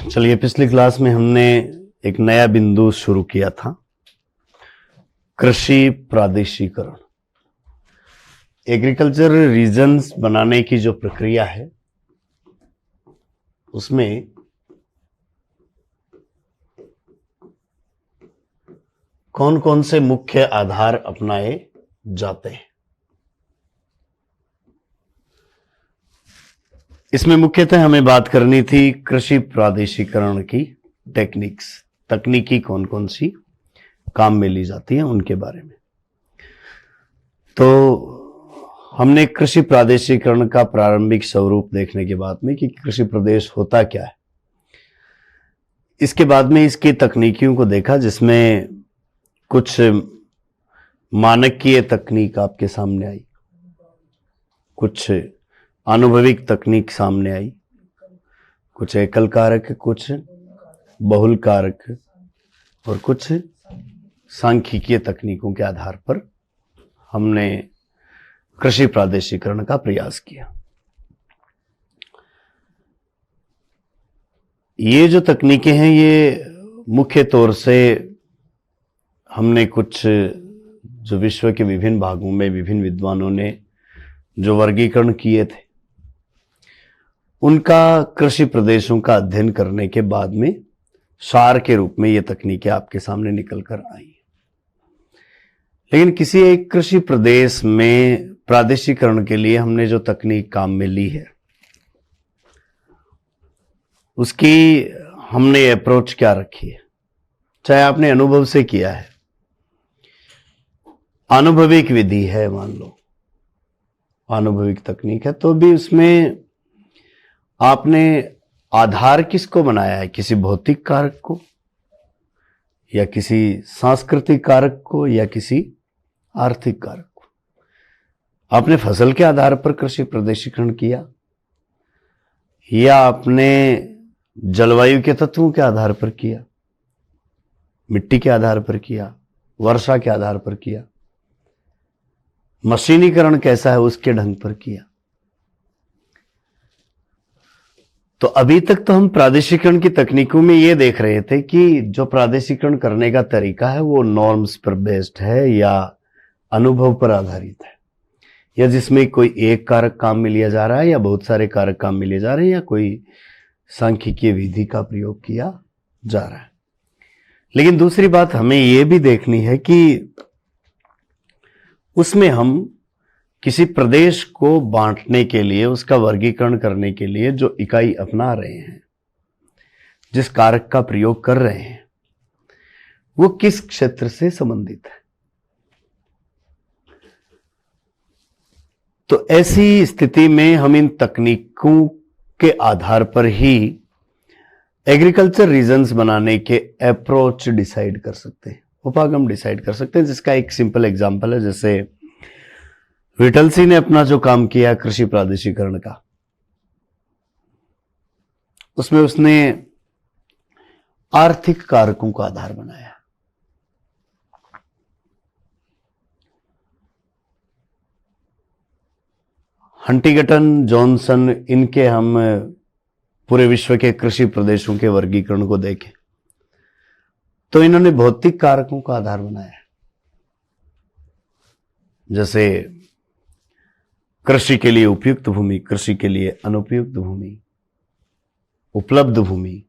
चलिए, पिछली क्लास में हमने एक नया बिंदु शुरू किया था, कृषि प्रादेशिकरण। एग्रीकल्चर रीजन्स बनाने की जो प्रक्रिया है उसमें कौन कौन से मुख्य आधार अपनाए जाते हैं। इसमें मुख्यतः हमें बात करनी थी कृषि प्रादेशिकरण की टेक्निक्स, तकनीकी कौन कौन सी काम में ली जाती हैं उनके बारे में। तो हमने कृषि प्रादेशिकरण का प्रारंभिक स्वरूप देखने के बाद में कि कृषि प्रदेश होता क्या है, इसके बाद में इसकी तकनीकियों को देखा, जिसमें कुछ मानकीय तकनीक आपके सामने आई, कुछ आनुभविक तकनीक सामने आई, कुछ एकल कारक, कुछ बहुल कारक और कुछ सांख्यिकीय तकनीकों के आधार पर हमने कृषि प्रादेशिकरण का प्रयास किया। ये जो तकनीकें हैं ये मुख्य तौर से हमने कुछ जो विश्व के विभिन्न भागों में विभिन्न विद्वानों ने जो वर्गीकरण किए थे उनका कृषि प्रदेशों का अध्ययन करने के बाद में सार के रूप में ये तकनीकें आपके सामने निकल कर आई। लेकिन किसी एक कृषि प्रदेश में प्रादेशिकरण के लिए हमने जो तकनीक काम में ली है उसकी हमने अप्रोच क्या रखी है, चाहे आपने अनुभव से किया है, अनुभविक विधि है, मान लो अनुभविक तकनीक है, तो भी उसमें आपने आधार किसको बनाया है, किसी भौतिक कारक को या किसी सांस्कृतिक कारक को या किसी आर्थिक कारक को। आपने फसल के आधार पर कृषि प्रदेशीकरण किया या आपने जलवायु के तत्वों के आधार पर किया, मिट्टी के आधार पर किया, वर्षा के आधार पर किया, मशीनीकरण कैसा है उसके ढंग पर किया। तो अभी तक तो हम प्रादेशिकरण की तकनीकों में ये देख रहे थे कि जो प्रादेशिकरण करने का तरीका है वो नॉर्म्स पर बेस्ड है या अनुभव पर आधारित है, या जिसमें कोई एक कारक काम में लिया जा रहा है या बहुत सारे कारक काम में लिए जा रहे हैं या कोई सांख्यिकीय विधि का प्रयोग किया जा रहा है। लेकिन दूसरी बात हमें ये भी देखनी है कि उसमें हम किसी प्रदेश को बांटने के लिए, उसका वर्गीकरण करने के लिए जो इकाई अपना रहे हैं, जिस कारक का प्रयोग कर रहे हैं, वो किस क्षेत्र से संबंधित है। तो ऐसी स्थिति में हम इन तकनीकों के आधार पर ही एग्रीकल्चर रीजन्स बनाने के अप्रोच डिसाइड कर सकते हैं, उपागम डिसाइड कर सकते हैं। जिसका एक सिंपल एग्जांपल है, जैसे विटलसी ने अपना जो काम किया कृषि प्रादेशिकरण का, उसमें उसने आर्थिक कारकों का आधार बनाया। हंटिंगटन, जॉनसन, इनके हम पूरे विश्व के कृषि प्रदेशों के वर्गीकरण को देखें तो इन्होंने भौतिक कारकों का आधार बनाया, जैसे कृषि के लिए उपयुक्त भूमि, कृषि के लिए अनुपयुक्त भूमि, उपलब्ध भूमि,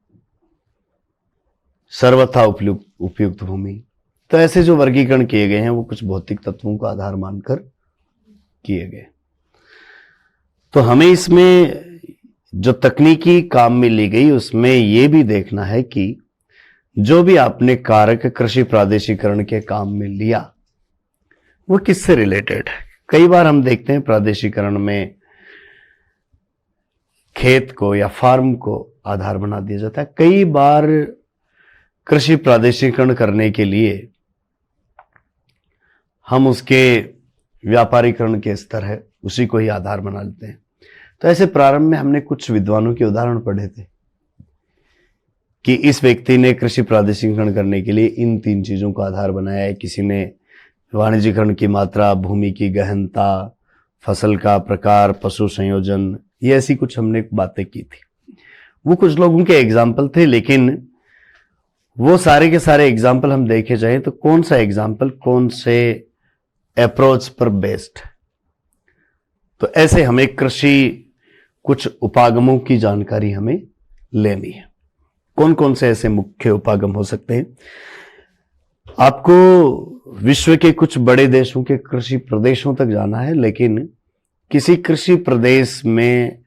सर्वथा उपयुक्त भूमि। तो ऐसे जो वर्गीकरण किए गए हैं वो कुछ भौतिक तत्वों का आधार मानकर किए गए। तो हमें इसमें जो तकनीकी काम में ली गई उसमें यह भी देखना है कि जो भी आपने कारक कृषि प्रादेशिकरण के काम में लिया वो किससे रिलेटेड है। कई बार हम देखते हैं प्रादेशिकरण में खेत को या फार्म को आधार बना दिया जाता है। कई बार कृषि प्रादेशिकरण करने के लिए हम उसके व्यापारीकरण के स्तर है उसी को ही आधार बना लेते हैं। तो ऐसे प्रारंभ में हमने कुछ विद्वानों के उदाहरण पढ़े थे कि इस व्यक्ति ने कृषि प्रादेशिकरण करने के लिए इन 3 चीजों का आधार बनाया है। किसी ने वाणिज्यीकरण की मात्रा, भूमि की गहनता, फसल का प्रकार, पशु संयोजन, ये ऐसी कुछ हमने बातें की थी। वो कुछ लोगों के एग्जाम्पल थे, लेकिन वो सारे के सारे एग्जाम्पल हम देखे जाए तो कौन सा एग्जाम्पल कौन से अप्रोच पर बेस्ड। तो ऐसे हमें कृषि कुछ उपागमों की जानकारी हमें लेनी है। कौन कौन से ऐसे मुख्य उपागम हो सकते हैं? आपको विश्व के कुछ बड़े देशों के कृषि प्रदेशों तक जाना है, लेकिन किसी कृषि प्रदेश में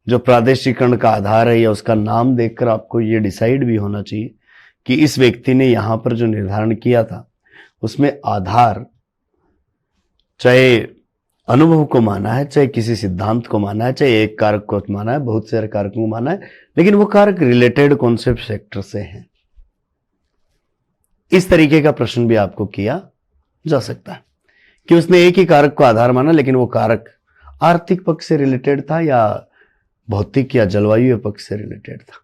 जो प्रादेशिकरण का आधार है या उसका नाम देखकर आपको यह डिसाइड भी होना चाहिए कि इस व्यक्ति ने यहां पर जो निर्धारण किया था उसमें आधार चाहे अनुभव को माना है, चाहे किसी सिद्धांत को माना है, चाहे एक कारक को माना है, बहुत सारे कारकों को माना है, लेकिन वो कारक रिलेटेड कॉन्सेप्ट सेक्टर से हैं। इस तरीके का प्रश्न भी आपको किया जा सकता है कि उसने एक ही कारक को आधार माना, लेकिन वो कारक आर्थिक पक्ष से रिलेटेड था या भौतिक या जलवायु पक्ष से रिलेटेड था।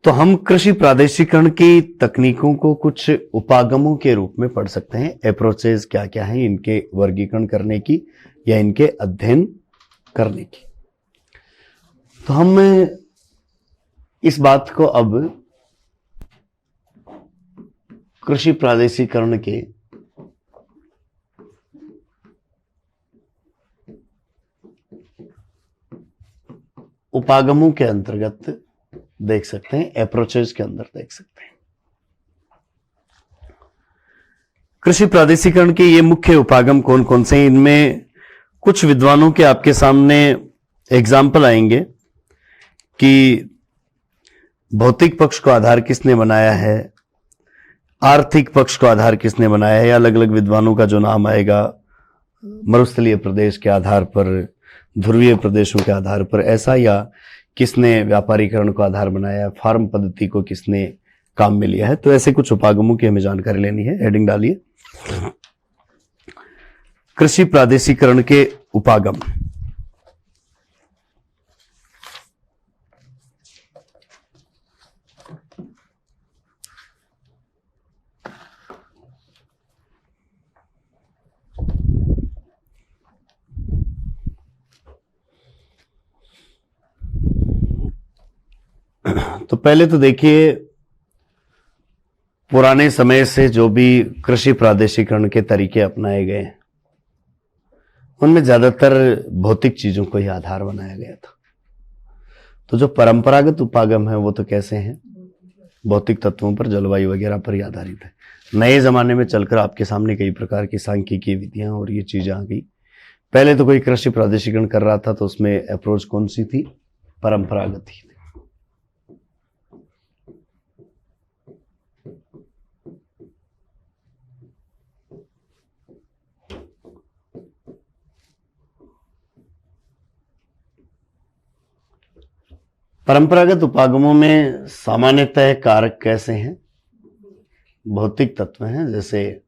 तो हम कृषि प्रादेशिकरण की तकनीकों को कुछ उपागमों के रूप में पढ़ सकते हैं। अप्रोचेज क्या क्या हैं इनके वर्गीकरण करने की या इनके अध्ययन करने की। तो हम इस बात को अब कृषि प्रादेशिकरण के उपागमों के अंतर्गत देख सकते हैं, अप्रोचेज के अंदर देख सकते हैं। कृषि प्रादेशिकरण के ये मुख्य उपागम कौन कौन से हैं? इनमें कुछ विद्वानों के आपके सामने एग्जाम्पल आएंगे कि भौतिक पक्ष को आधार किसने बनाया है, आर्थिक पक्ष को आधार किसने बनाया है, या अलग अलग विद्वानों का जो नाम आएगा मरुस्थलीय प्रदेश के आधार पर, ध्रुवीय प्रदेशों के आधार पर ऐसा, या किसने व्यापारीकरण को आधार बनाया, फार्म पद्धति को किसने काम में लिया है। तो ऐसे कुछ उपागमों की हमें जानकारी लेनी है। हेडिंग डालिए, कृषि प्रादेशिकरण के उपागम। तो पहले तो देखिए, पुराने समय से जो भी कृषि प्रादेशिकरण के तरीके अपनाए गए उनमें ज्यादातर भौतिक चीजों को ही आधार बनाया गया था। तो जो परंपरागत उपागम है वो तो कैसे हैं, भौतिक तत्वों पर, जलवायु वगैरह पर ही आधारित है। नए जमाने में चलकर आपके सामने कई प्रकार की सांख्यिकीय विधियां और ये चीजें आ गई। पहले तो कोई कृषि प्रादेशिकरण कर रहा था तो उसमें अप्रोच कौन सी थी? परंपरागत ही थी। परंपरागत उपागमों में सामान्यतः कारक कैसे हैं? भौतिक तत्व हैं, जैसे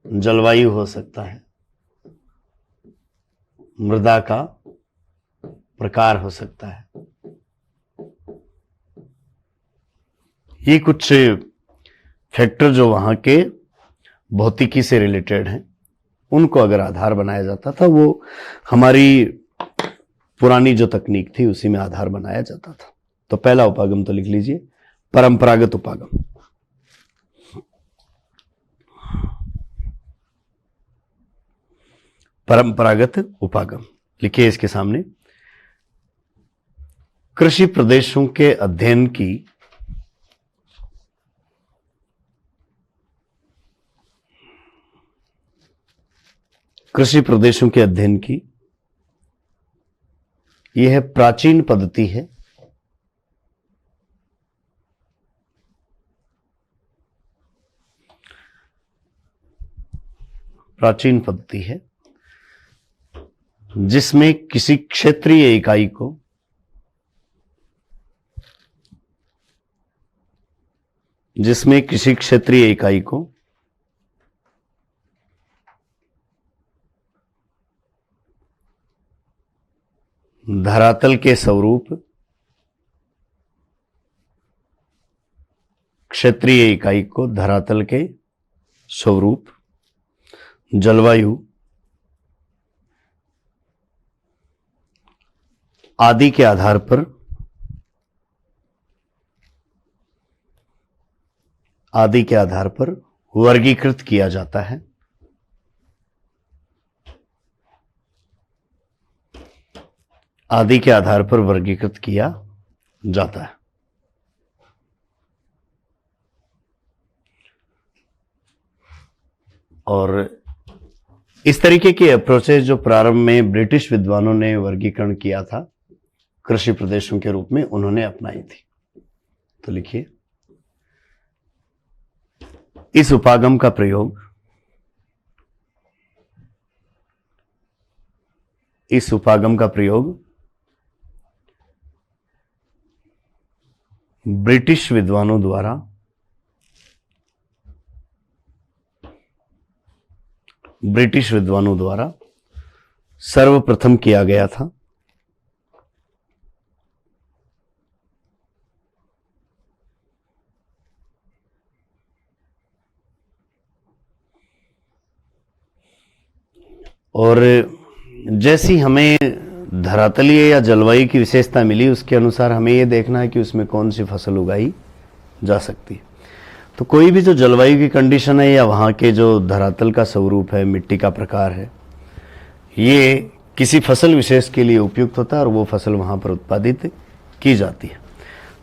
जलवायु हो सकता है, मृदा का प्रकार हो सकता है, ये कुछ फैक्टर जो वहां के भौतिकी से रिलेटेड हैं, उनको अगर आधार बनाया जाता था, वो हमारी पुरानी जो तकनीक थी उसी में आधार बनाया जाता था। तो पहला उपागम तो लिख लीजिए, परंपरागत उपागम। परंपरागत उपागम लिखिए इसके सामने, कृषि प्रदेशों के अध्ययन की यह है प्राचीन पद्धति है। प्राचीन पद्धति है जिसमें किसी क्षेत्रीय इकाई को धरातल के स्वरूप, क्षेत्रीय इकाई को धरातल के स्वरूप, जलवायु, आदि के आधार पर वर्गीकृत किया जाता है। आदि के आधार पर वर्गीकृत किया जाता है। और इस तरीके की अप्रोचेस जो प्रारंभ में ब्रिटिश विद्वानों ने वर्गीकरण किया था कृषि प्रदेशों के रूप में, उन्होंने अपनाई थी। तो लिखिए, इस उपागम का प्रयोग ब्रिटिश विद्वानों द्वारा सर्वप्रथम किया गया था। और जैसी हमें धरातलीय या जलवायु की विशेषता मिली, उसके अनुसार हमें यह देखना है कि उसमें कौन सी फसल उगाई जा सकती है। तो कोई भी जो जलवायु की कंडीशन है या वहाँ के जो धरातल का स्वरूप है, मिट्टी का प्रकार है, ये किसी फसल विशेष के लिए उपयुक्त होता है और वो फसल वहाँ पर उत्पादित की जाती है।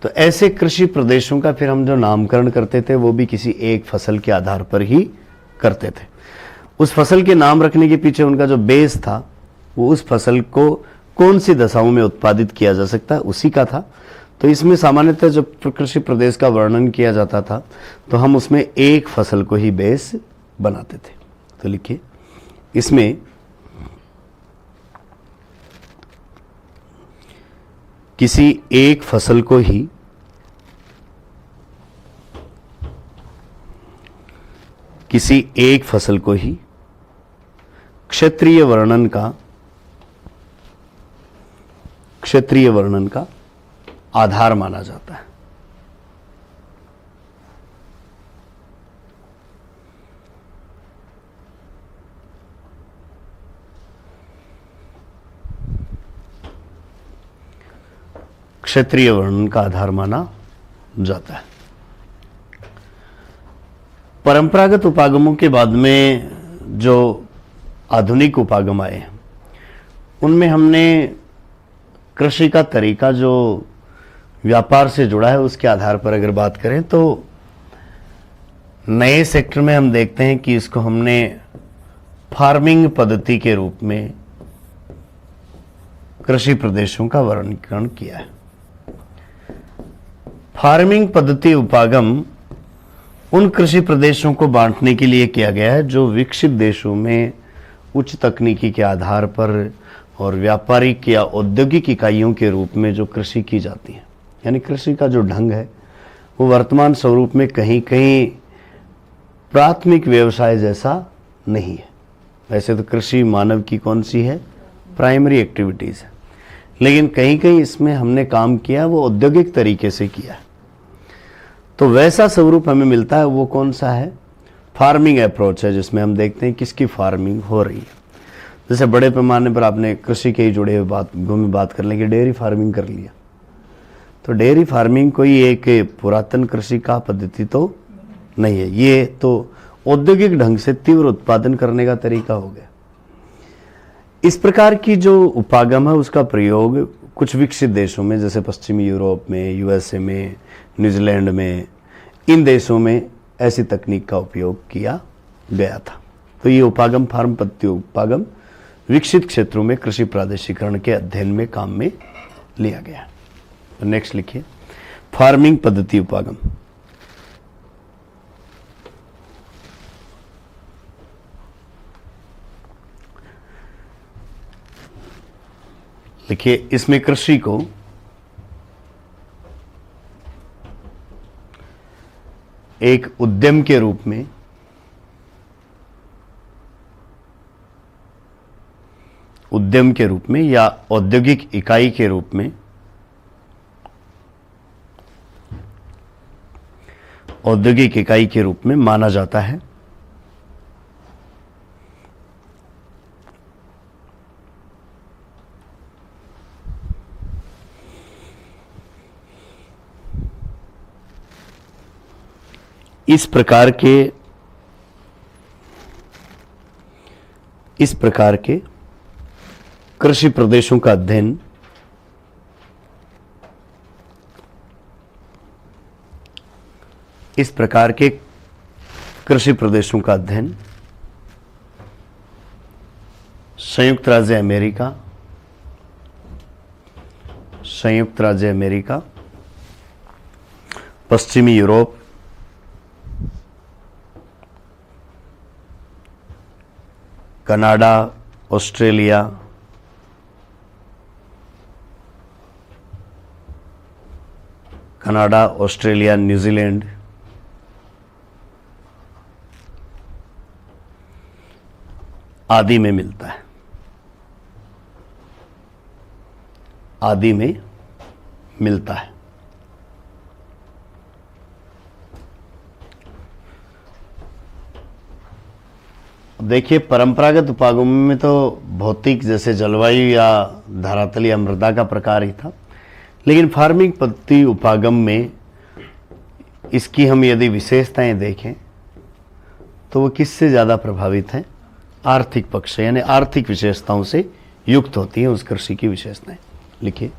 तो ऐसे कृषि प्रदेशों का फिर हम जो नामकरण करते थे वो भी किसी एक फसल के आधार पर ही करते थे। उस फसल के नाम रखने के पीछे उनका जो बेस था वो उस फसल को कौन सी दशाओं में उत्पादित किया जा सकता है उसी का था। तो इसमें सामान्यतः जब कृषि प्रदेश का वर्णन किया जाता था तो हम उसमें एक फसल को ही बेस बनाते थे। तो लिखिए, इसमें किसी एक फसल को ही क्षेत्रीय वर्णन का आधार माना जाता है। क्षेत्रीय वर्णन का आधार माना जाता है। परंपरागत उपागमों के बाद में जो आधुनिक उपागम आए हैं उनमें हमने कृषि का तरीका जो व्यापार से जुड़ा है उसके आधार पर अगर बात करें तो नए सेक्टर में हम देखते हैं कि इसको हमने फार्मिंग पद्धति के रूप में कृषि प्रदेशों का वर्गीकरण किया है। फार्मिंग पद्धति उपागम उन कृषि प्रदेशों को बांटने के लिए किया गया है जो विकसित देशों में उच्च तकनीकी के आधार पर और व्यापारिक या औद्योगिक इकाइयों के रूप में जो कृषि की जाती है। यानी कृषि का जो ढंग है वो वर्तमान स्वरूप में कहीं कहीं प्राथमिक व्यवसाय जैसा नहीं है। वैसे तो कृषि मानव की कौन सी है, प्राइमरी एक्टिविटीज है, लेकिन कहीं कहीं इसमें हमने काम किया वो औद्योगिक तरीके से किया है। तो वैसा स्वरूप हमें मिलता है वो कौन सा है, फार्मिंग अप्रोच है, जिसमें हम देखते हैं किसकी फार्मिंग हो रही है। जैसे बड़े पैमाने पर आपने कृषि के ही जुड़े हुए बात कर लें कि डेयरी फार्मिंग कर लिया, तो डेयरी फार्मिंग कोई एक पुरातन कृषि का पद्धति तो नहीं है, ये तो औद्योगिक ढंग से तीव्र उत्पादन करने का तरीका हो गया। इस प्रकार की जो उपागम है उसका प्रयोग कुछ विकसित देशों में जैसे पश्चिमी यूरोप में, यूएसए में, न्यूजीलैंड में, इन देशों में ऐसी तकनीक का उपयोग किया गया था। तो ये उपागम, फार्म पद्धति उपागम विकसित क्षेत्रों में कृषि प्रादेशिकरण के अध्ययन में काम में लिया गया। तो नेक्स्ट लिखिए, फार्मिंग पद्धति उपागम। देखिए, इसमें कृषि को एक उद्यम के रूप में या औद्योगिक इकाई के रूप में माना जाता है। इस प्रकार के कृषि प्रदेशों का अध्ययन संयुक्त राज्य अमेरिका, पश्चिमी यूरोप, कनाडा, ऑस्ट्रेलिया, न्यूजीलैंड, आदि में मिलता है, देखिए परंपरागत उपागमों में तो भौतिक जैसे जलवायु या धरातल या मृदा का प्रकार ही था, लेकिन फार्मिंग पद्धति उपागम में इसकी हम यदि विशेषताएं देखें तो वो किससे ज़्यादा प्रभावित हैं? आर्थिक पक्ष से, यानी आर्थिक विशेषताओं से युक्त होती हैं उस कृषि की विशेषताएं। लिखिए,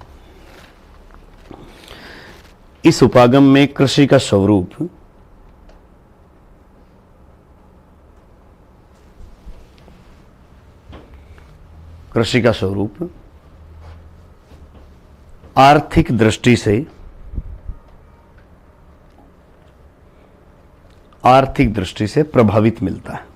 इस उपागम में कृषि का स्वरूप आर्थिक दृष्टि से प्रभावित मिलता है।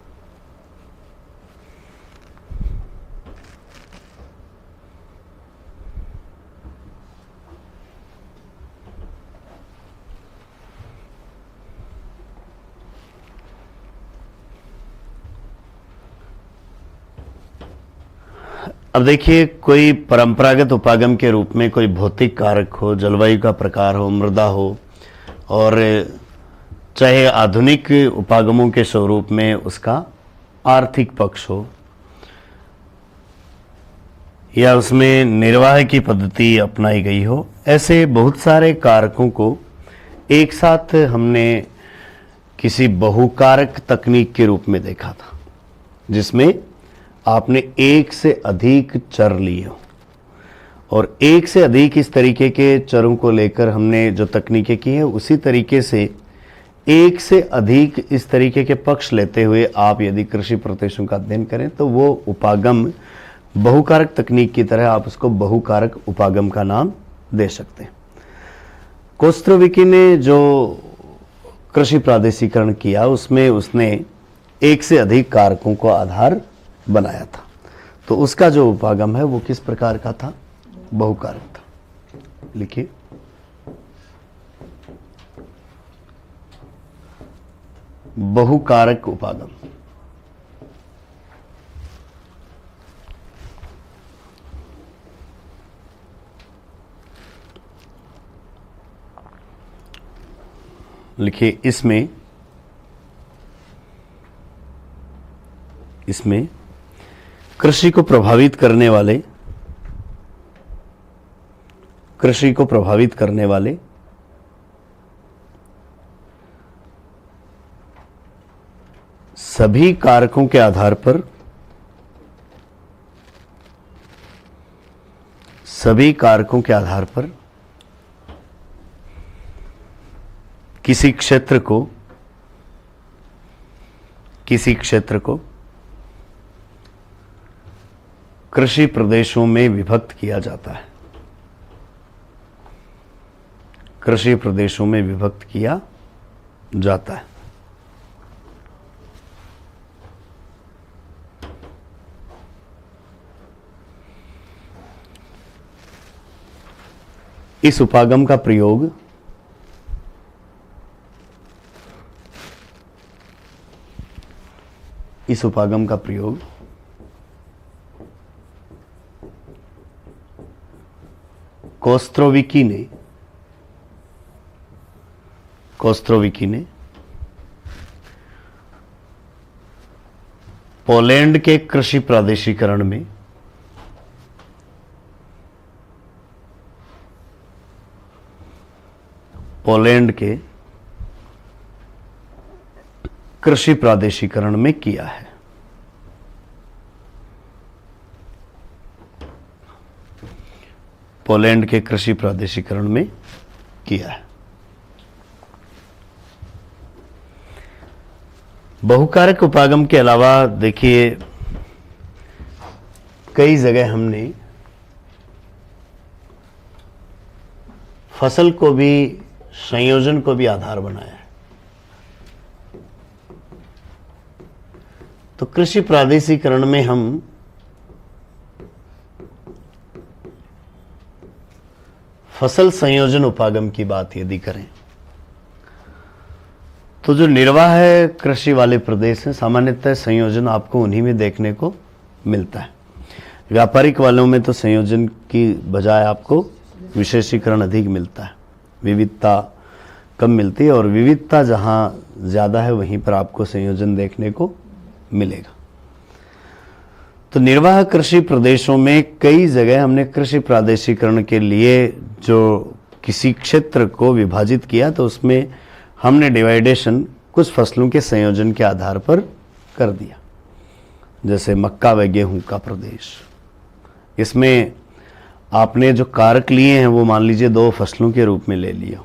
अब देखिए, कोई परंपरागत उपागम के रूप में कोई भौतिक कारक हो, जलवायु का प्रकार हो, मृदा हो, और चाहे आधुनिक उपागमों के स्वरूप में उसका आर्थिक पक्ष हो, या उसमें निर्वाह की पद्धति अपनाई गई हो, ऐसे बहुत सारे कारकों को एक साथ हमने किसी बहुकारक तकनीक के रूप में देखा था, जिसमें आपने एक से अधिक चर लिए हो, और एक से अधिक इस तरीके के चरों को लेकर हमने जो तकनीकें की हैं, उसी तरीके से एक से अधिक इस तरीके के पक्ष लेते हुए आप यदि कृषि प्रदेशों का अध्ययन करें तो वो उपागम बहुकारक तकनीक की तरह आप उसको बहुकारक उपागम का नाम दे सकते हैं। कोस्ट्रोविकी ने जो कृषि प्रादेशिकरण किया उसमें उसने एक से अधिक कारकों को आधार बनाया था, तो उसका जो उपागम है वो किस प्रकार का था? बहुकारक था। लिखिए, बहुकारक उपागम। लिखिए, इसमें कृषि को प्रभावित करने वाले सभी कारकों के आधार पर किसी क्षेत्र को कृषि प्रदेशों में विभक्त किया जाता है। इस उपागम का प्रयोग कोस्ट्रोविकी ने पोलैंड के कृषि प्रादेशिकरण में कृषि प्रादेशिकरण में किया है। पोलैंड के कृषि प्रादेशिकरण में किया है। बहुकारक उपागम के अलावा देखिए कई जगह हमने फसल को भी, संयोजन को भी आधार बनाया है। तो कृषि प्रादेशिकरण में हम फसल संयोजन उपागम की बात यदि करें तो जो निर्वाह है कृषि वाले प्रदेश हैं, सामान्यतः संयोजन आपको उन्हीं में देखने को मिलता है। व्यापारिक वालों में तो संयोजन की बजाय आपको विशेषीकरण अधिक मिलता है, विविधता कम मिलती है, और विविधता जहां ज्यादा है वहीं पर आपको संयोजन देखने को मिलेगा। तो निर्वाह कृषि प्रदेशों में कई जगह हमने कृषि प्रादेशिकरण के लिए जो किसी क्षेत्र को विभाजित किया तो उसमें हमने डिवाइडेशन कुछ फसलों के संयोजन के आधार पर कर दिया। जैसे मक्का व गेहूं का प्रदेश, इसमें आपने जो कारक लिए हैं वो मान लीजिए 2 फसलों के रूप में ले लिया,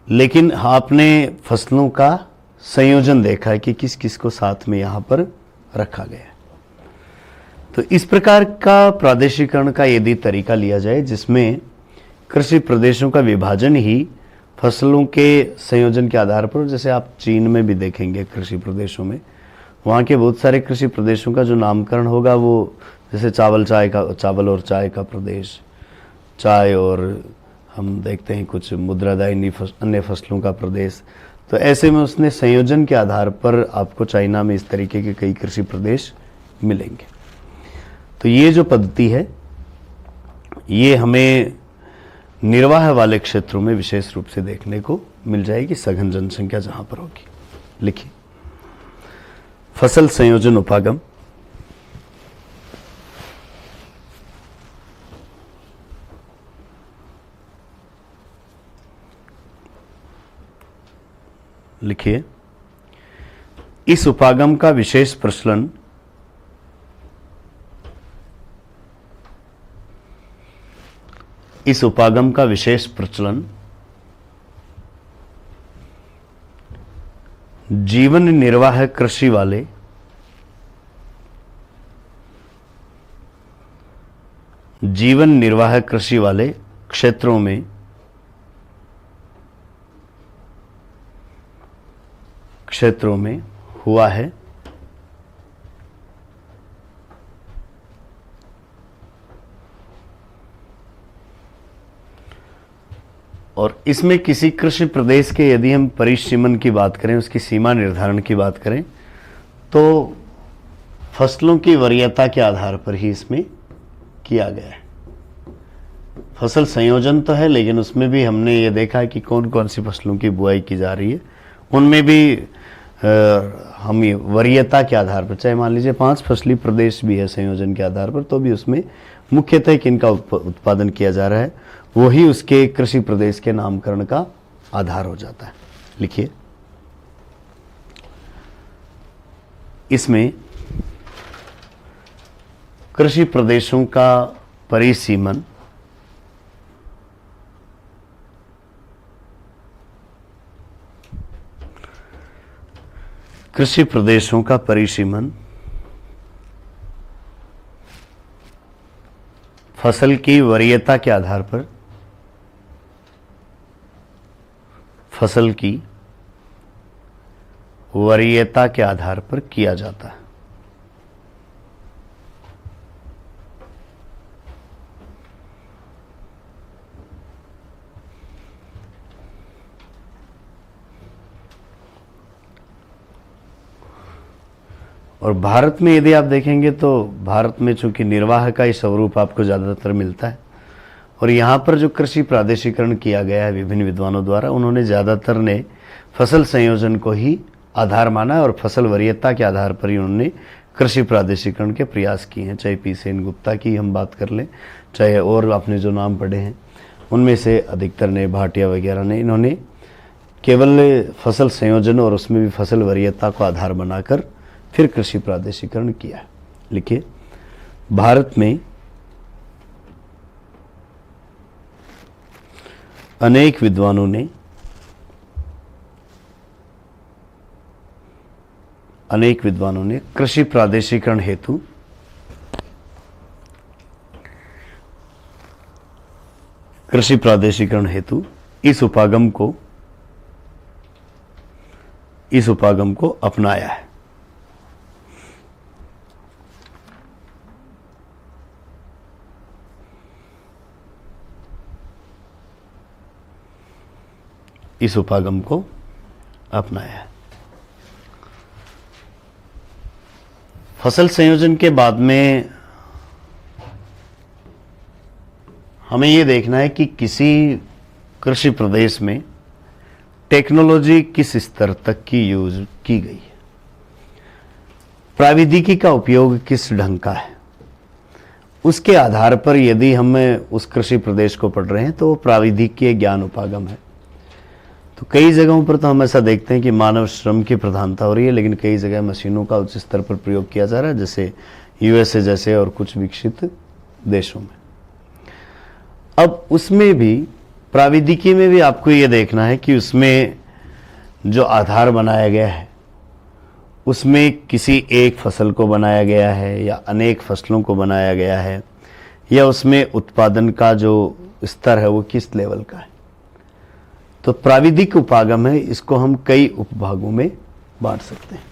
लेकिन आपने फसलों का संयोजन देखा है कि किस किस को साथ में यहां पर रखा गया है। तो इस प्रकार का प्रादेशिकरण का यदि तरीका लिया जाए जिसमें कृषि प्रदेशों का विभाजन ही फसलों के संयोजन के आधार पर, जैसे आप चीन में भी देखेंगे कृषि प्रदेशों में, वहाँ के बहुत सारे कृषि प्रदेशों का जो नामकरण होगा वो जैसे चावल और चाय का प्रदेश, चाय, और हम देखते हैं कुछ मुद्रादायनी अन्य फसलों का प्रदेश। तो ऐसे में उसने संयोजन के आधार पर आपको चाइना में इस तरीके के कई कृषि प्रदेश मिलेंगे। तो ये जो पद्धति है ये हमें निर्वाह वाले क्षेत्रों में विशेष रूप से देखने को मिल जाएगी, सघन जनसंख्या जहां पर होगी। लिखिए, फसल संयोजन उपागम लिखिए, इस उपागम का विशेष प्रचलन जीवन निर्वाह कृषि वाले क्षेत्रों में हुआ है, और इसमें किसी कृषि प्रदेश के यदि हम परिसीमन की बात करें, उसकी सीमा निर्धारण की बात करें, तो फसलों की वरीयता के आधार पर ही इसमें किया गया है। फसल संयोजन तो है, लेकिन उसमें भी हमने ये देखा है कि कौन कौन सी फसलों की बुआई की जा रही है, उनमें भी हम वरीयता के आधार पर, चाहे मान लीजिए 5 फसली प्रदेश भी है संयोजन के आधार पर, तो भी उसमें मुख्यतः किनका उत्पादन किया जा रहा है वही उसके कृषि प्रदेश के नामकरण का आधार हो जाता है। लिखिए, इसमें कृषि प्रदेशों का परिसीमन फसल की वरीयता के आधार पर, किया जाता है। और भारत में यदि आप देखेंगे तो भारत में चूंकि निर्वाह का ही स्वरूप आपको ज़्यादातर मिलता है, और यहाँ पर जो कृषि प्रादेशिकरण किया गया है विभिन्न विद्वानों द्वारा, उन्होंने ज़्यादातर ने फसल संयोजन को ही आधार माना है और फसल वरीयता के आधार पर ही उन्होंने कृषि प्रादेशिकरण के प्रयास किए हैं। चाहे पी सेनगुप्ता की हम बात कर लें, चाहे और आपने जो नाम पढ़े हैं उनमें से अधिकतर ने, भाटिया वगैरह ने, इन्होंने केवल फसल संयोजन और उसमें भी फसल वरीयता को आधार बनाकर फिर कृषि प्रादेशिकरण किया है। लिखिए, भारत में अनेक विद्वानों ने कृषि प्रादेशिकरण हेतु इस उपागम को अपनाया है। इस उपागम को अपनाया है। फसल संयोजन के बाद में हमें यह देखना है कि किसी कृषि प्रदेश में टेक्नोलॉजी किस स्तर तक की यूज की गई है, प्राविधिकी का उपयोग किस ढंग का है। उसके आधार पर यदि हम उस कृषि प्रदेश को पढ़ रहे हैं तो वो प्राविधिकीय ज्ञान उपागम है। तो कई जगहों पर तो हम ऐसा देखते हैं कि मानव श्रम की प्रधानता हो रही है, लेकिन कई जगह मशीनों का उच्च स्तर पर प्रयोग किया जा रहा है, जैसे यूएसए जैसे और कुछ विकसित देशों में। अब उसमें भी प्राविधिकी में भी आपको ये देखना है कि उसमें जो आधार बनाया गया है उसमें किसी एक फसल को बनाया गया है या अनेक फसलों को बनाया गया है, या उसमें उत्पादन का जो स्तर है वो किस लेवल का है। तो प्राविधिक उपागम है, इसको हम कई उपभागों में बांट सकते हैं।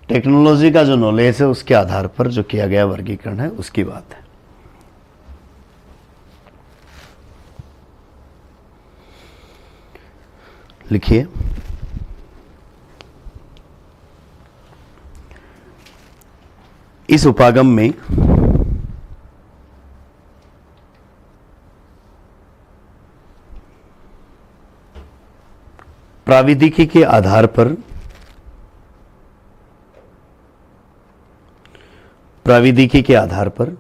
टेक्नोलॉजी का जो नॉलेज है उसके आधार पर जो किया गया वर्गीकरण है उसकी बात है। लिखिए, इस उपागम में प्राविधिकी के आधार पर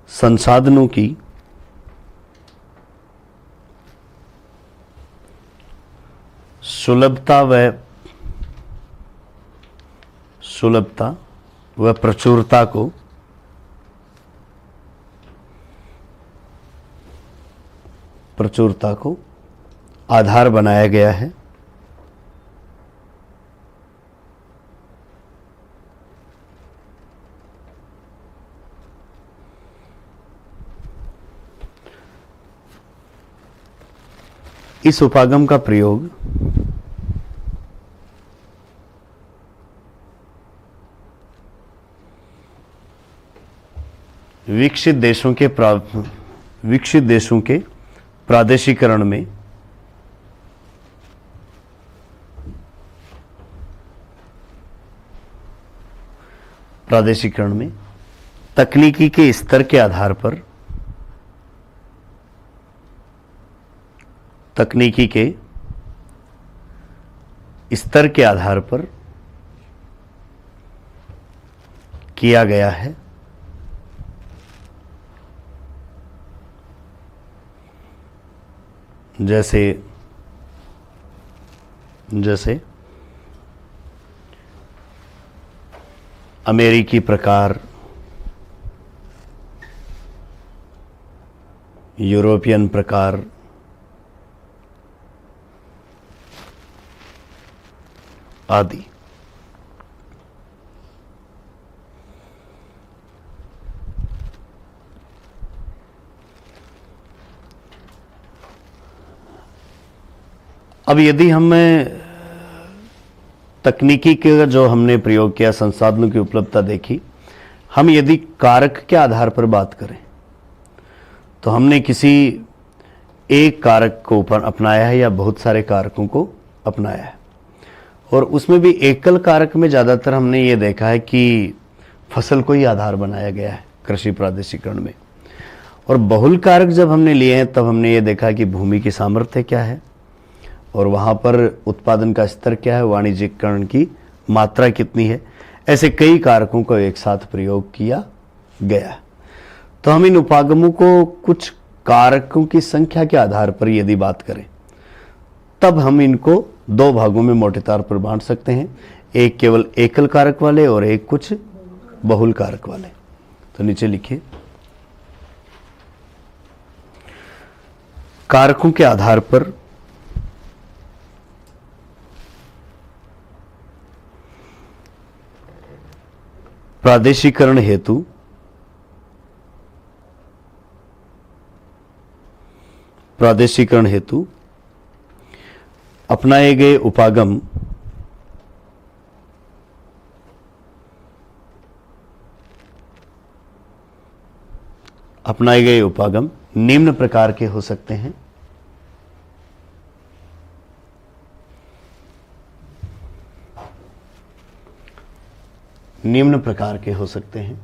संसाधनों की सुलभता व प्रचुरता को आधार बनाया गया है। इस उपागम का प्रयोग विकसित देशों के प्रादेशिकरण में तकनीकी के स्तर के आधार पर किया गया है। जैसे अमेरिकी प्रकार, यूरोपियन प्रकार, आदि। अब यदि हम तकनीकी के जो हमने प्रयोग किया, संसाधनों की उपलब्धता देखी, हम यदि कारक के आधार पर बात करें तो हमने किसी एक कारक को अपनाया है या बहुत सारे कारकों को अपनाया है। और उसमें भी एकल कारक में ज़्यादातर हमने ये देखा है कि फसल को ही आधार बनाया गया है कृषि प्रादेशिकरण में। और बहुल कारक जब हमने लिए हैं तब हमने ये देखा कि भूमि की सामर्थ्य क्या है और वहाँ पर उत्पादन का स्तर क्या है, वाणिज्यिकरण की मात्रा कितनी है। ऐसे कई कारकों को एक साथ प्रयोग किया गया। तो हम इन उपागमों को कुछ कारकों की संख्या के आधार पर यदि बात करें तब हम इनको दो भागों में मोटे तौर पर बांट सकते हैं, एक केवल एकल कारक वाले और एक कुछ बहुल कारक वाले। तो नीचे लिखिए, कारकों के आधार पर प्रादेशिकरण हेतु अपनाए गए उपागम निम्न प्रकार के हो सकते हैं। निम्न प्रकार के हो सकते हैं।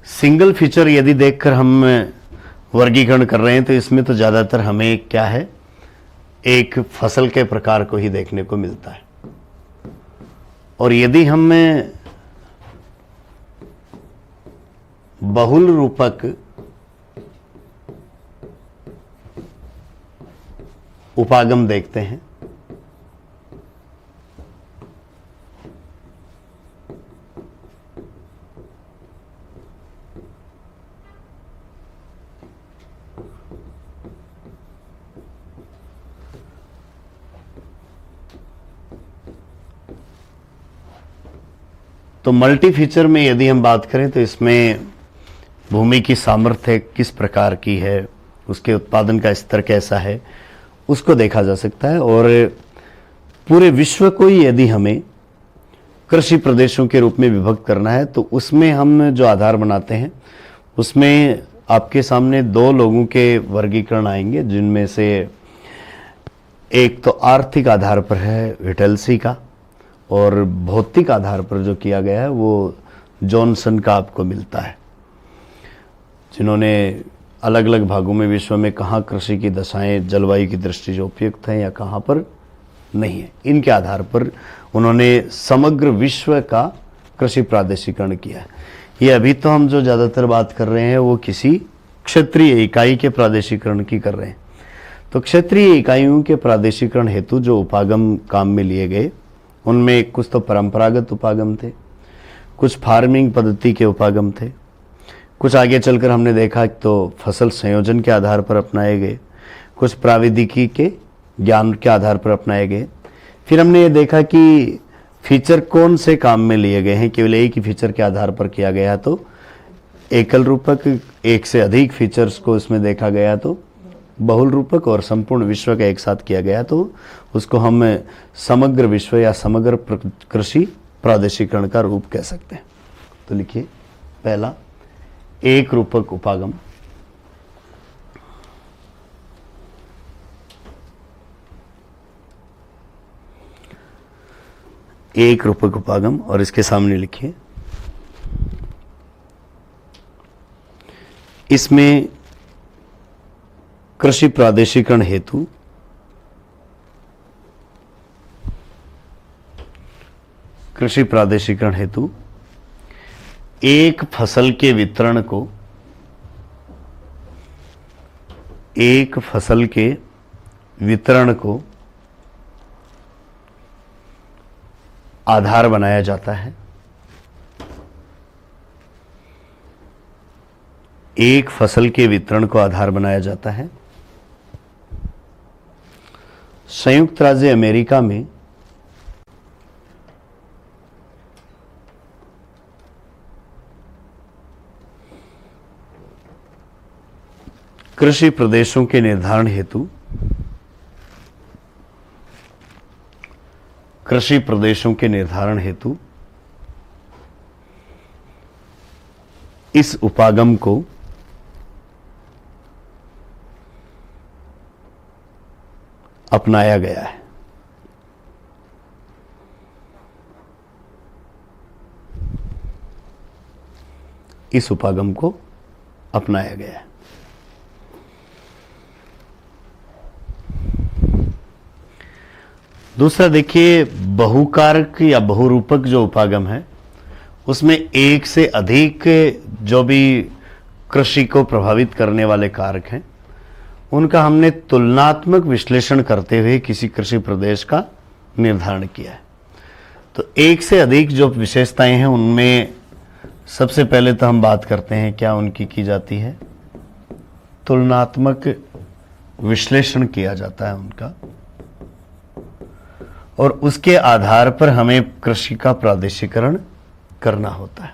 सिंगल फीचर यदि देखकर हम वर्गीकरण कर रहे हैं तो इसमें तो ज्यादातर हमें क्या है, एक फसल के प्रकार को ही देखने को मिलता है। और यदि हम बहुल रूपक उपागम देखते हैं तो मल्टी फीचर में यदि हम बात करें तो इसमें भूमि की सामर्थ्य किस प्रकार की है, उसके उत्पादन का स्तर कैसा है, उसको देखा जा सकता है। और पूरे विश्व को ही यदि हमें कृषि प्रदेशों के रूप में विभक्त करना है तो उसमें हम जो आधार बनाते हैं उसमें आपके सामने दो लोगों के वर्गीकरण आएंगे, जिनमें से एक तो आर्थिक आधार पर है विटेल्सी का, और भौतिक आधार पर जो किया गया है वो जॉनसन का आपको मिलता है, जिन्होंने अलग अलग भागों में विश्व में कहाँ कृषि की दशाएं जलवायु की दृष्टि से उपयुक्त हैं या कहाँ पर नहीं है, इनके आधार पर उन्होंने समग्र विश्व का कृषि प्रादेशिकरण किया है। ये अभी तो हम जो ज़्यादातर बात कर रहे हैं वो किसी क्षेत्रीय इकाई के प्रादेशिकरण की कर रहे हैं। तो क्षेत्रीय इकाइयों के प्रादेशिकरण हेतु जो उपागम काम में लिए गए उनमें कुछ तो परंपरागत उपागम थे, कुछ फार्मिंग पद्धति के उपागम थे, कुछ आगे चलकर हमने देखा तो फसल संयोजन के आधार पर अपनाए गए, कुछ प्राविधिकी के ज्ञान के आधार पर अपनाए गए। फिर हमने ये देखा कि फीचर कौन से काम में लिए गए हैं, केवल एक ही फीचर के आधार पर किया गया तो एकल रूपक, एक से अधिक फीचर्स को इसमें देखा गया तो बहुल रूपक, और संपूर्ण विश्व का एक साथ किया गया तो उसको हम समग्र विश्व या समग्र कृषि प्रादेशिकरण का रूप कह सकते हैं। तो लिखिए, पहला एक रूपक उपागम, एक रूपक उपागम, और इसके सामने लिखिए इसमें कृषि प्रादेशिकरण हेतु एक फसल के वितरण को आधार बनाया जाता है। एक फसल के वितरण को आधार बनाया जाता है। संयुक्त राज्य अमेरिका में कृषि प्रदेशों के निर्धारण हेतु इस उपागम को अपनाया गया है। इस उपागम को अपनाया गया है। दूसरा देखिए, बहुकारक या बहुरूपक जो उपागम है उसमें एक से अधिक जो भी कृषि को प्रभावित करने वाले कारक हैं उनका हमने तुलनात्मक विश्लेषण करते हुए किसी कृषि प्रदेश का निर्धारण किया है। तो एक से अधिक जो विशेषताएं हैं उनमें सबसे पहले तो हम बात करते हैं क्या उनकी की जाती है, तुलनात्मक विश्लेषण किया जाता है उनका, और उसके आधार पर हमें कृषि का प्रादेशिकरण करना होता है।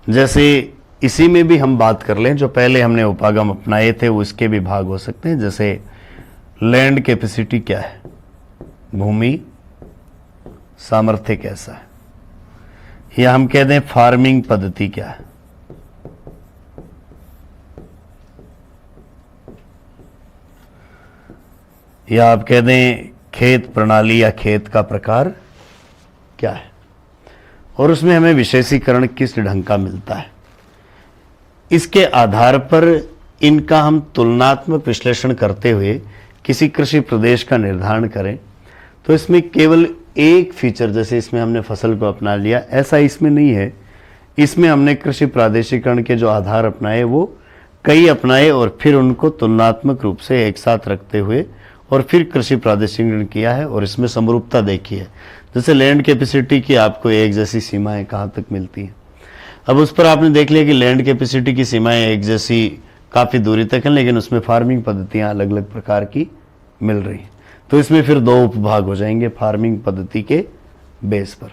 जैसे इसी में भी हम बात कर लें, जो पहले हमने उपागम अपनाए थे वो इसके भी भाग हो सकते हैं। जैसे लैंड कैपेसिटी क्या है, भूमि सामर्थ्य कैसा है, या हम कह दें फार्मिंग पद्धति क्या है, या आप कह दें खेत प्रणाली या खेत का प्रकार क्या है, और उसमें हमें विशेषीकरण किस ढंग का मिलता है। इसके आधार पर इनका हम तुलनात्मक विश्लेषण करते हुए किसी कृषि प्रदेश का निर्धारण करें तो इसमें केवल एक फीचर, जैसे इसमें हमने फसल को अपना लिया, ऐसा इसमें नहीं है। इसमें हमने कृषि प्रादेशिकरण के जो आधार अपनाए वो कई अपनाए और फिर उनको तुलनात्मक रूप से एक साथ रखते हुए और फिर कृषि प्रादेशिकरण किया है। और इसमें समरूपता देखी है। जैसे लैंड कैपेसिटी की आपको एक जैसी सीमाएं कहाँ तक मिलती हैं। अब उस पर आपने देख लिया कि लैंड कैपेसिटी की सीमाएं एक जैसी काफ़ी दूरी तक हैं, लेकिन उसमें फार्मिंग पद्धतियाँ अलग अलग प्रकार की मिल रही हैं। तो इसमें फिर दो उपभाग हो जाएंगे फार्मिंग पद्धति के बेस पर।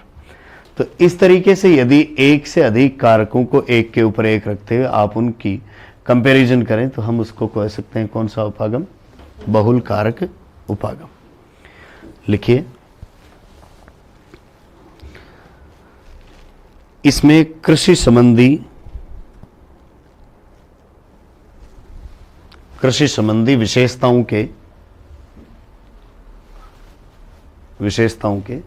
तो इस तरीके से यदि एक से अधिक कारकों को एक के ऊपर एक रखते हुए आप उनकी कंपैरिजन करें तो हम उसको कह सकते हैं कौन सा उपागम, बहुल कारक उपागम। लिखिए, इसमें कृषि संबंधी विशेषताओं के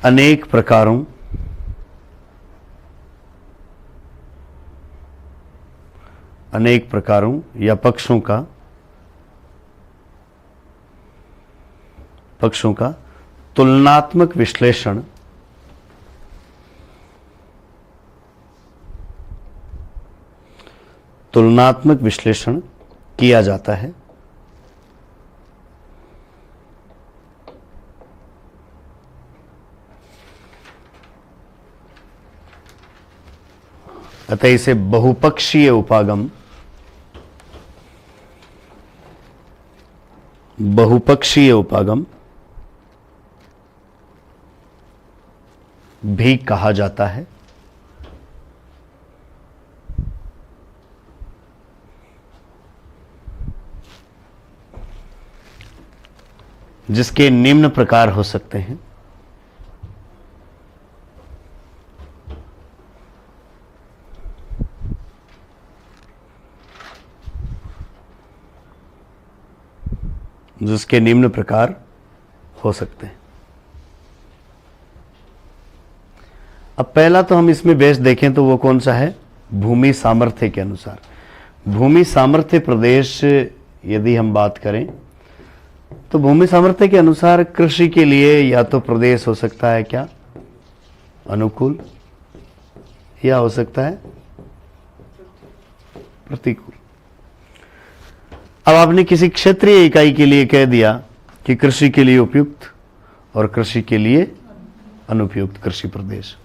अनेक प्रकारों या पक्षों का तुलनात्मक विश्लेषण किया जाता है। अतः इसे बहुपक्षीय उपागम भी कहा जाता है। जिसके निम्न प्रकार हो सकते हैं। जिसके निम्न प्रकार हो सकते हैं। अब पहला तो हम इसमें बेस देखें तो वो कौन सा है, भूमि सामर्थ्य के अनुसार। भूमि सामर्थ्य प्रदेश यदि हम बात करें तो भूमि सामर्थ्य के अनुसार कृषि के लिए या तो प्रदेश हो सकता है क्या अनुकूल, या हो सकता है प्रतिकूल। अब आपने किसी क्षेत्रीय इकाई के लिए कह दिया कि कृषि के लिए उपयुक्त और कृषि के लिए अनुपयुक्त कृषि प्रदेश,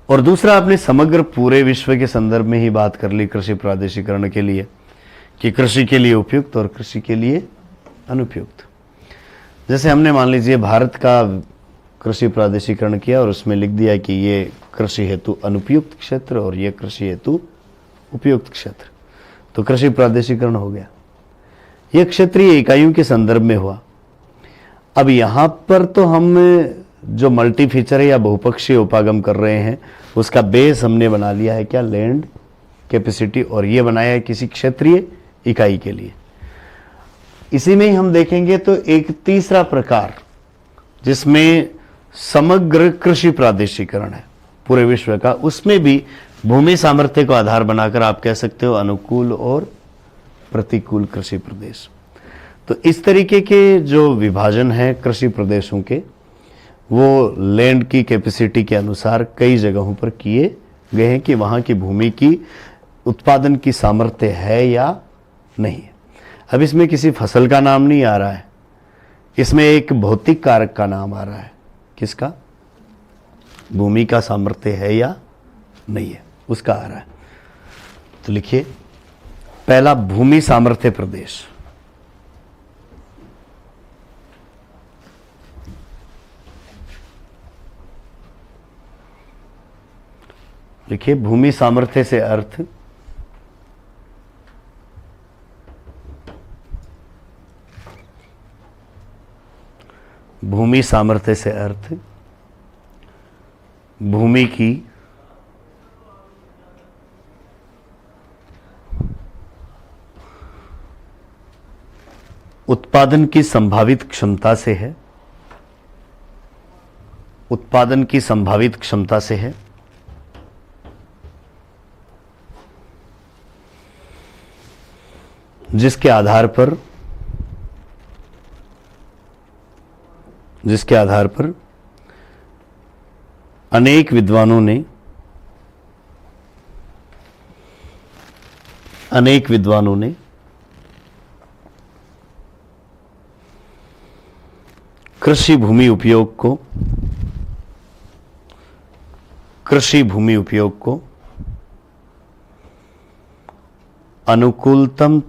और दूसरा आपने समग्र पूरे विश्व के संदर्भ में ही बात कर ली कृषि प्रादेशिकरण के लिए कि कृषि के लिए उपयुक्त और कृषि के लिए अनुपयुक्त। जैसे हमने मान लीजिए भारत का कृषि प्रादेशिकरण किया और उसमें लिख दिया कि ये कृषि हेतु अनुपयुक्त क्षेत्र और ये कृषि हेतु उपयुक्त क्षेत्र, तो कृषि प्रादेशिकरण हो गया। यह क्षेत्रीय इकाइयों के संदर्भ में हुआ। अब यहां पर तो हम जो मल्टी फीचर है या बहुपक्षीय उपागम कर रहे हैं, उसका बेस हमने बना लिया है क्या, लैंड कैपेसिटी, और ये बनाया है किसी क्षेत्रीय इकाई के लिए। इसी में ही हम देखेंगे तो एक तीसरा प्रकार जिसमें समग्र कृषि प्रादेशिकरण है पूरे विश्व का, उसमें भी भूमि सामर्थ्य को आधार बनाकर आप कह सकते हो अनुकूल और प्रतिकूल कृषि प्रदेश। तो इस तरीके के जो विभाजन है कृषि प्रदेशों के, वो लैंड की कैपेसिटी के अनुसार कई जगहों पर किए गए हैं कि वहां की भूमि की उत्पादन की सामर्थ्य है या नहीं। अब इसमें किसी फसल का नाम नहीं आ रहा है, इसमें एक भौतिक कारक का नाम आ रहा है। किसका? भूमि का सामर्थ्य है या नहीं है, उसका आ रहा है। तो लिखिए, पहला भूमि सामर्थ्य प्रदेश। लिखिए, भूमि सामर्थ्य से अर्थ भूमि सामर्थ्य से अर्थ भूमि की उत्पादन की संभावित क्षमता से है, उत्पादन की संभावित क्षमता से है, जिसके आधार पर अनेक विद्वानों ने कृषि भूमि उपयोग को अनुकूलतम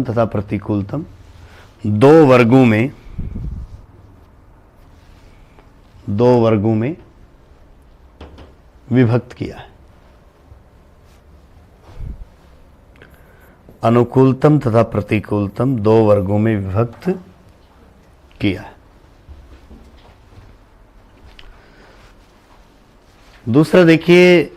तथा प्रतिकूलतम दो वर्गों में विभक्त किया है। अनुकूलतम तथा प्रतिकूलतम दो वर्गों में विभक्त किया है। दूसरा देखिए,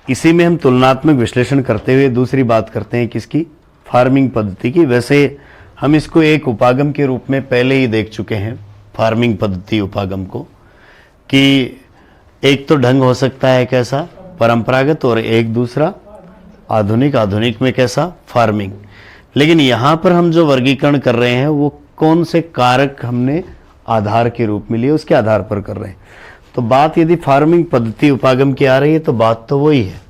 इसी में हम तुलनात्मक विश्लेषण करते हुए दूसरी बात करते हैं किसकी, फार्मिंग पद्धति की। वैसे हम इसको एक उपागम के रूप में पहले ही देख चुके हैं, फार्मिंग पद्धति उपागम को, कि एक तो ढंग हो सकता है कैसा, परंपरागत, और एक दूसरा आधुनिक में कैसा, फार्मिंग। लेकिन यहां पर हम जो वर्गीकरण कर रहे हैं वो कौन से कारक हमने आधार के रूप में लिए, उसके आधार पर कर रहे हैं। तो बात यदि फार्मिंग पद्धति उपागम की आ रही है तो बात तो वही है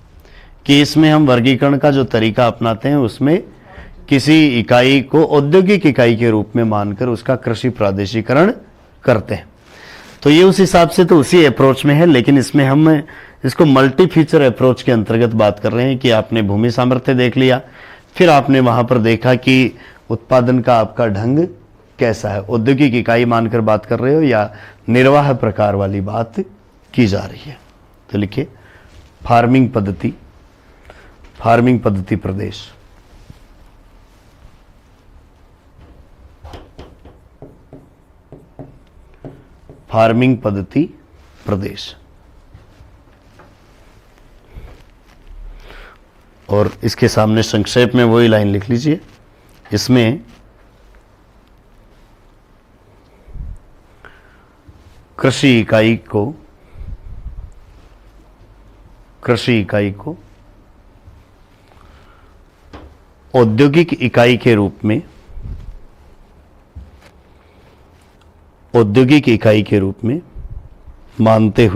कि इसमें हम वर्गीकरण का जो तरीका अपनाते हैं उसमें किसी इकाई को औद्योगिक इकाई के रूप में मानकर उसका कृषि प्रादेशिकरण करते हैं। तो ये उस हिसाब से तो उसी अप्रोच में है, लेकिन इसमें हम इसको मल्टी फीचर अप्रोच के अंतर्गत बात कर रहे हैं कि आपने भूमि सामर्थ्य देख लिया, फिर आपने वहां पर देखा कि उत्पादन का आपका ढंग कैसा है, औद्योगिक इकाई मानकर बात कर रहे हो या निर्वाह प्रकार वाली बात की जा रही है। तो लिखिए, फार्मिंग पद्धति प्रदेश। फार्मिंग पद्धति प्रदेश, और इसके सामने संक्षेप में वही लाइन लिख लीजिए। इसमें कृषि इकाई को औद्योगिक इकाई के रूप में मानते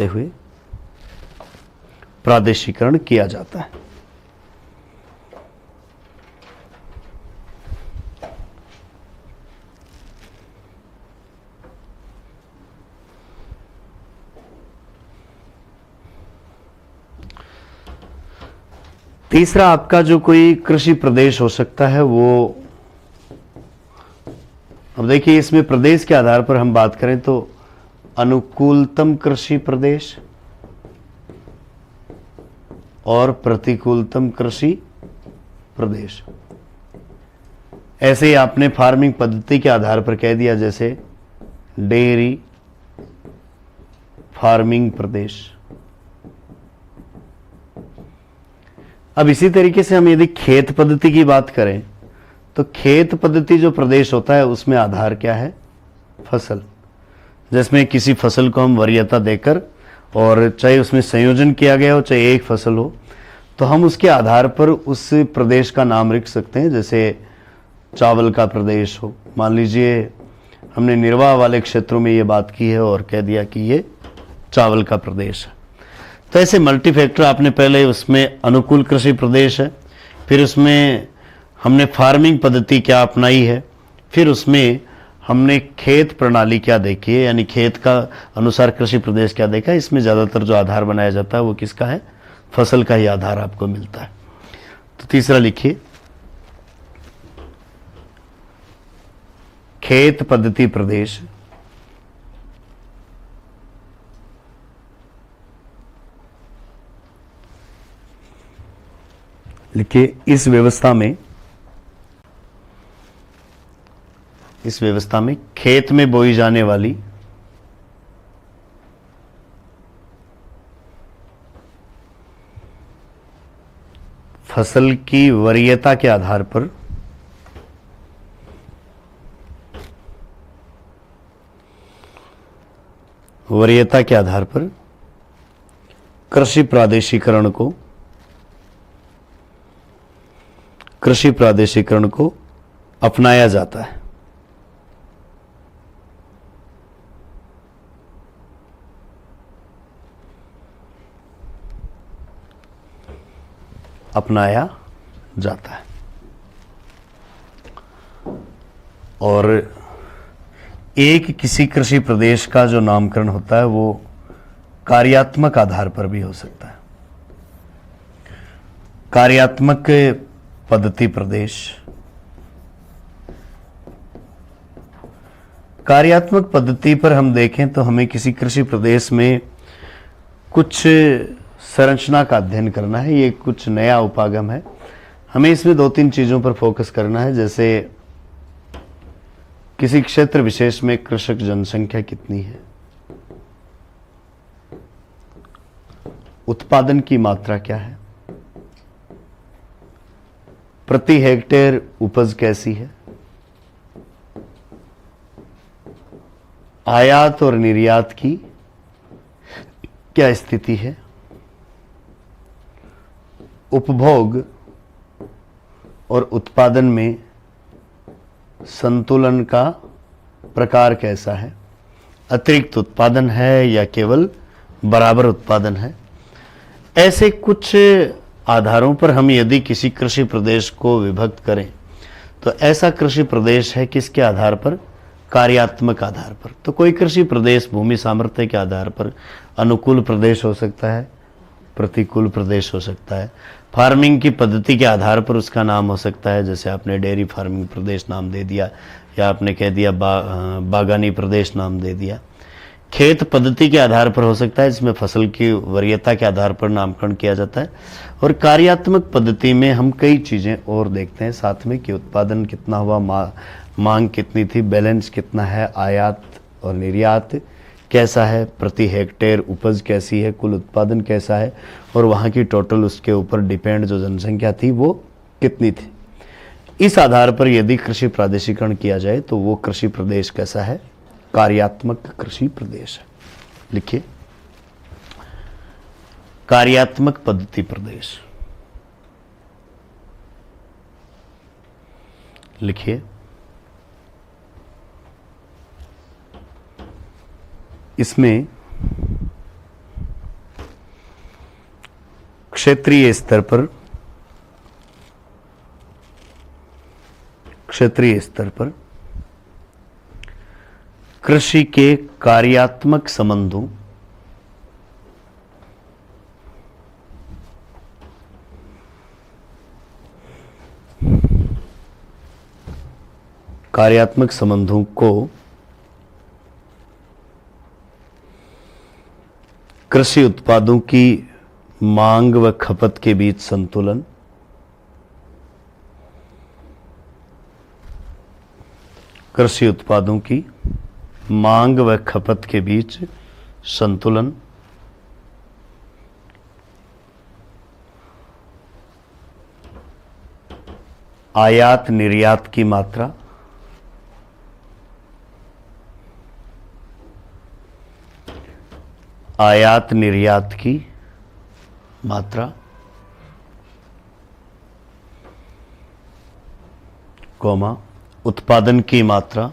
हुए प्रादेशिकरण किया जाता है। तीसरा आपका जो कोई कृषि प्रदेश हो सकता है वो अब देखिए इसमें प्रदेश के आधार पर हम बात करें तो अनुकूलतम कृषि प्रदेश और प्रतिकूलतम कृषि प्रदेश। ऐसे ही आपने फार्मिंग पद्धति के आधार पर कह दिया, जैसे डेयरी फार्मिंग प्रदेश। अब इसी तरीके से हम यदि खेत पद्धति की बात करें तो खेत पद्धति जो प्रदेश होता है उसमें आधार क्या है? फसल। जिसमें किसी फसल को हम वरीयता देकर, और चाहे उसमें संयोजन किया गया हो चाहे एक फसल हो, तो हम उसके आधार पर उस प्रदेश का नाम रख सकते हैं। जैसे चावल का प्रदेश हो, मान लीजिए हमने निर्वाह वाले क्षेत्रों में ये बात की है और कह दिया कि ये चावल का प्रदेश है। तो ऐसे मल्टी फैक्टर आपने पहले उसमें अनुकूल कृषि प्रदेश है, फिर उसमें हमने फार्मिंग पद्धति क्या अपनाई है, फिर उसमें हमने खेत प्रणाली क्या देखी है, यानी खेत का अनुसार कृषि प्रदेश क्या देखा है। इसमें ज़्यादातर जो आधार बनाया जाता है वो किसका है? फसल का ही आधार आपको मिलता है। तो तीसरा लिखिए, खेत पद्धति प्रदेश लिखिए। इस व्यवस्था में खेत में बोई जाने वाली फसल की वरीयता के आधार पर कृषि प्रादेशीकरण को अपनाया जाता है। और एक किसी कृषि प्रदेश का जो नामकरण होता है वो कार्यात्मक आधार पर भी हो सकता है। कार्यात्मक पद्धति प्रदेश। कार्यात्मक पद्धति पर हम देखें तो हमें किसी कृषि प्रदेश में कुछ संरचना का अध्ययन करना है। ये कुछ नया उपागम है, हमें इसमें 2-3 चीजों पर फोकस करना है। जैसे किसी क्षेत्र विशेष में कृषक जनसंख्या कितनी है, उत्पादन की मात्रा क्या है, प्रति हेक्टेयर उपज कैसी है, आयात और निर्यात की क्या स्थिति है, उपभोग और उत्पादन में संतुलन का प्रकार कैसा है, अतिरिक्त उत्पादन है या केवल बराबर उत्पादन है। ऐसे कुछ आधारों पर हम यदि किसी कृषि प्रदेश को विभक्त करें तो ऐसा कृषि प्रदेश है किसके आधार पर? कार्यात्मक आधार पर। तो कोई कृषि प्रदेश भूमि सामर्थ्य के आधार पर अनुकूल प्रदेश हो सकता है, प्रतिकूल प्रदेश हो सकता है। फार्मिंग की पद्धति के आधार पर उसका नाम हो सकता है, जैसे आपने डेयरी फार्मिंग प्रदेश नाम दे दिया या आपने कह दिया बागानी प्रदेश नाम दे दिया। खेत पद्धति के आधार पर हो सकता है, जिसमें फसल की वरीयता के आधार पर नामकरण किया जाता है। और कार्यात्मक पद्धति में हम कई चीज़ें और देखते हैं साथ में कि उत्पादन कितना हुआ, मांग कितनी थी, बैलेंस कितना है, आयात और निर्यात कैसा है, प्रति हेक्टेयर उपज कैसी है, कुल उत्पादन कैसा है, और वहाँ की टोटल उसके ऊपर डिपेंड जो जनसंख्या थी वो कितनी थी। इस आधार पर यदि कृषि प्रादेशिकरण किया जाए तो वो कृषि प्रदेश कैसा है? कार्यात्मक कृषि प्रदेश है। लिखिए, कार्यात्मक पद्धति प्रदेश। लिखिए, इसमें क्षेत्रीय स्तर पर कृषि के कार्यात्मक संबंधों कार्यात्मक संबंधों को कृषि उत्पादों की मांग व खपत के बीच संतुलन, कृषि उत्पादों की मांग व खपत के बीच संतुलन, आयात निर्यात की मात्रा, आयात निर्यात की मात्रा, कौमा उत्पादन की मात्रा,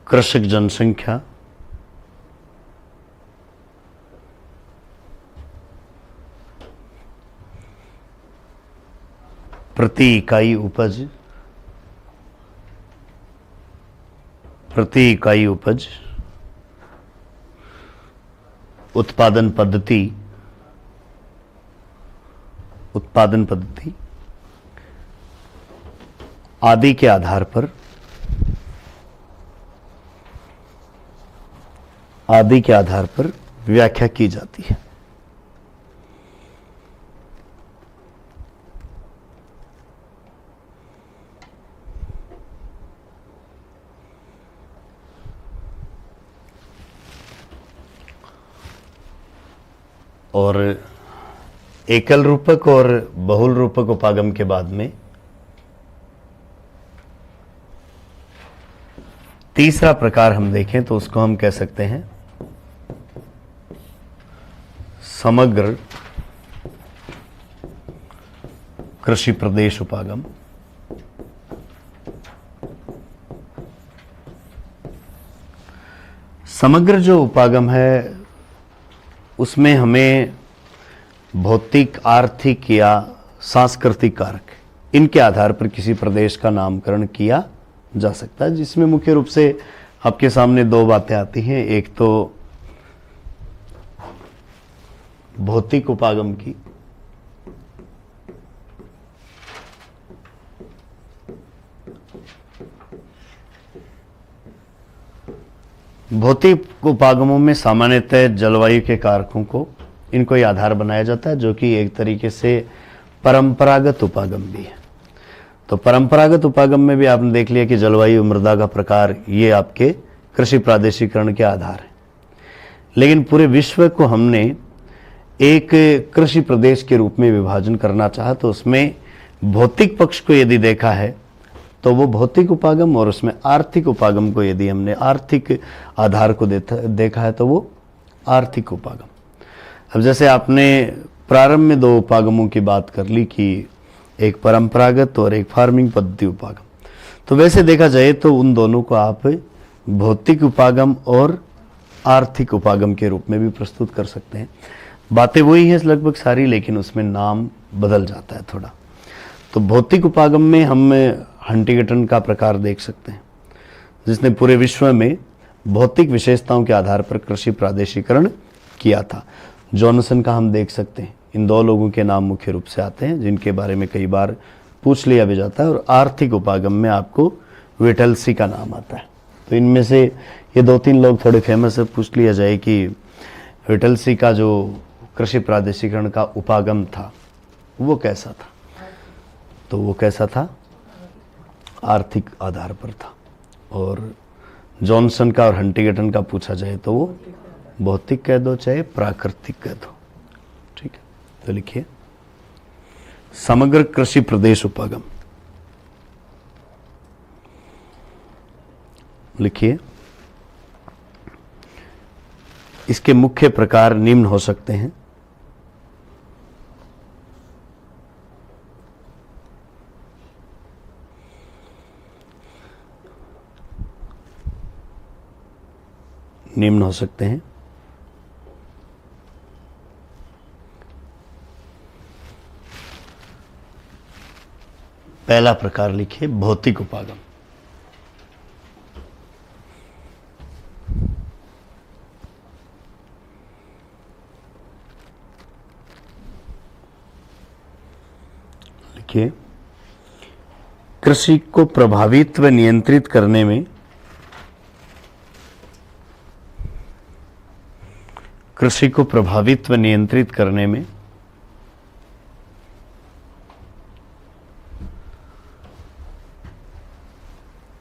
कृषक जनसंख्या, प्रति इकाई उपज, प्रति इकाई उपज, उत्पादन पद्धति, उत्पादन पद्धति आदि के आधार पर, आदि के आधार पर व्याख्या की जाती है। और एकल रूपक और बहुल रूपक उपागम के बाद में तीसरा प्रकार हम देखें तो उसको हम कह सकते हैं समग्र कृषि प्रदेश उपागम। समग्र जो उपागम है उसमें हमें भौतिक, आर्थिक या सांस्कृतिक कारक इनके आधार पर किसी प्रदेश का नामकरण किया जा सकता है, जिसमें मुख्य रूप से आपके सामने दो बातें आती हैं। एक तो भौतिक उपागम की, भौतिक उपागमों में सामान्यतः जलवायु के कारकों को इनको ही आधार बनाया जाता है, जो कि एक तरीके से परंपरागत उपागम भी है। तो परंपरागत उपागम में भी आपने देख लिया कि जलवायु, मृदा का प्रकार, ये आपके कृषि प्रादेशिकरण के आधार हैं। लेकिन पूरे विश्व को हमने एक कृषि प्रदेश के रूप में विभाजन करना चाहा तो उसमें भौतिक पक्ष को यदि देखा है तो वो भौतिक उपागम, और उसमें आर्थिक उपागम को यदि हमने आर्थिक आधार को देखा है तो वो आर्थिक उपागम। अब जैसे आपने प्रारंभ में दो उपागमों की बात कर ली कि एक परंपरागत और एक फार्मिंग पद्धति उपागम, तो वैसे देखा जाए तो उन दोनों को आप भौतिक उपागम और आर्थिक उपागम के रूप में भी प्रस्तुत कर सकते हैं। बातें वही हैं लगभग सारी, लेकिन उसमें नाम बदल जाता है थोड़ा। तो भौतिक उपागम में हम हंटिंगटन का प्रकार देख सकते हैं, जिसने पूरे विश्व में भौतिक विशेषताओं के आधार पर कृषि प्रादेशिकरण किया था। जॉनसन का हम देख सकते हैं। इन दो लोगों के नाम मुख्य रूप से आते हैं, जिनके बारे में कई बार पूछ लिया भी जाता है। और आर्थिक उपागम में आपको विटलसी का नाम आता है। तो इनमें से ये दो तीन लोग थोड़े फेमस है। पूछ लिया जाए कि विटलसी का जो कृषि प्रादेशिकरण का उपागम था वो कैसा था, तो वो कैसा था, आर्थिक आधार पर था। और जॉनसन का और हंटिंगटन का पूछा जाए तो वो भौतिक कह दो चाहे प्राकृतिक कह दो, ठीक है। तो लिखिए समग्र कृषि प्रदेश उपागम। लिखिए इसके मुख्य प्रकार निम्न हो सकते हैं। निम्न हो सकते हैं। पहला प्रकार लिखिए भौतिक उपागम। लिखिए, कृषि को प्रभावित व नियंत्रित करने में कृषि को प्रभावित व नियंत्रित करने में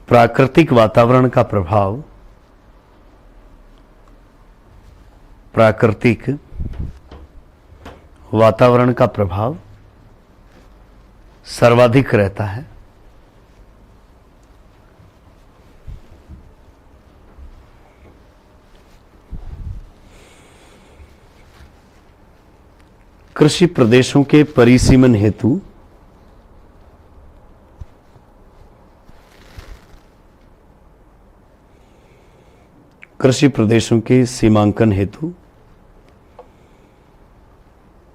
प्राकृतिक वातावरण का प्रभाव, प्राकृतिक वातावरण का प्रभाव सर्वाधिक रहता है। कृषि प्रदेशों के परिसीमन हेतु कृषि प्रदेशों के सीमांकन हेतु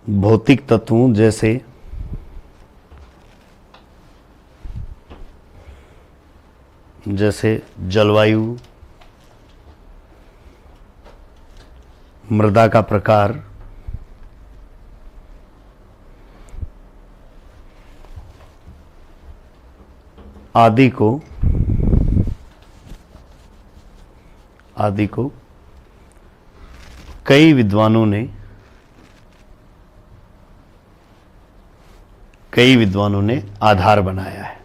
भौतिक तत्वों जैसे जलवायु, मृदा का प्रकार, आदि को कई विद्वानों ने आधार बनाया है।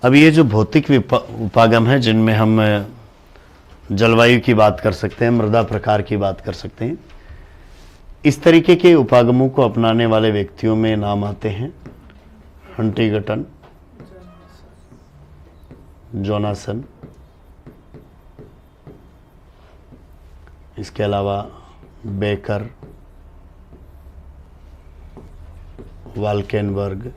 अब ये जो भौतिक उपागम है, जिनमें हम जलवायु की बात कर सकते हैं, मृदा प्रकार की बात कर सकते हैं, इस तरीके के उपागमों को अपनाने वाले व्यक्तियों में नाम आते हैं हंटिंगटन, जोनासन, इसके अलावा बेकर, वाल्केनबर्ग,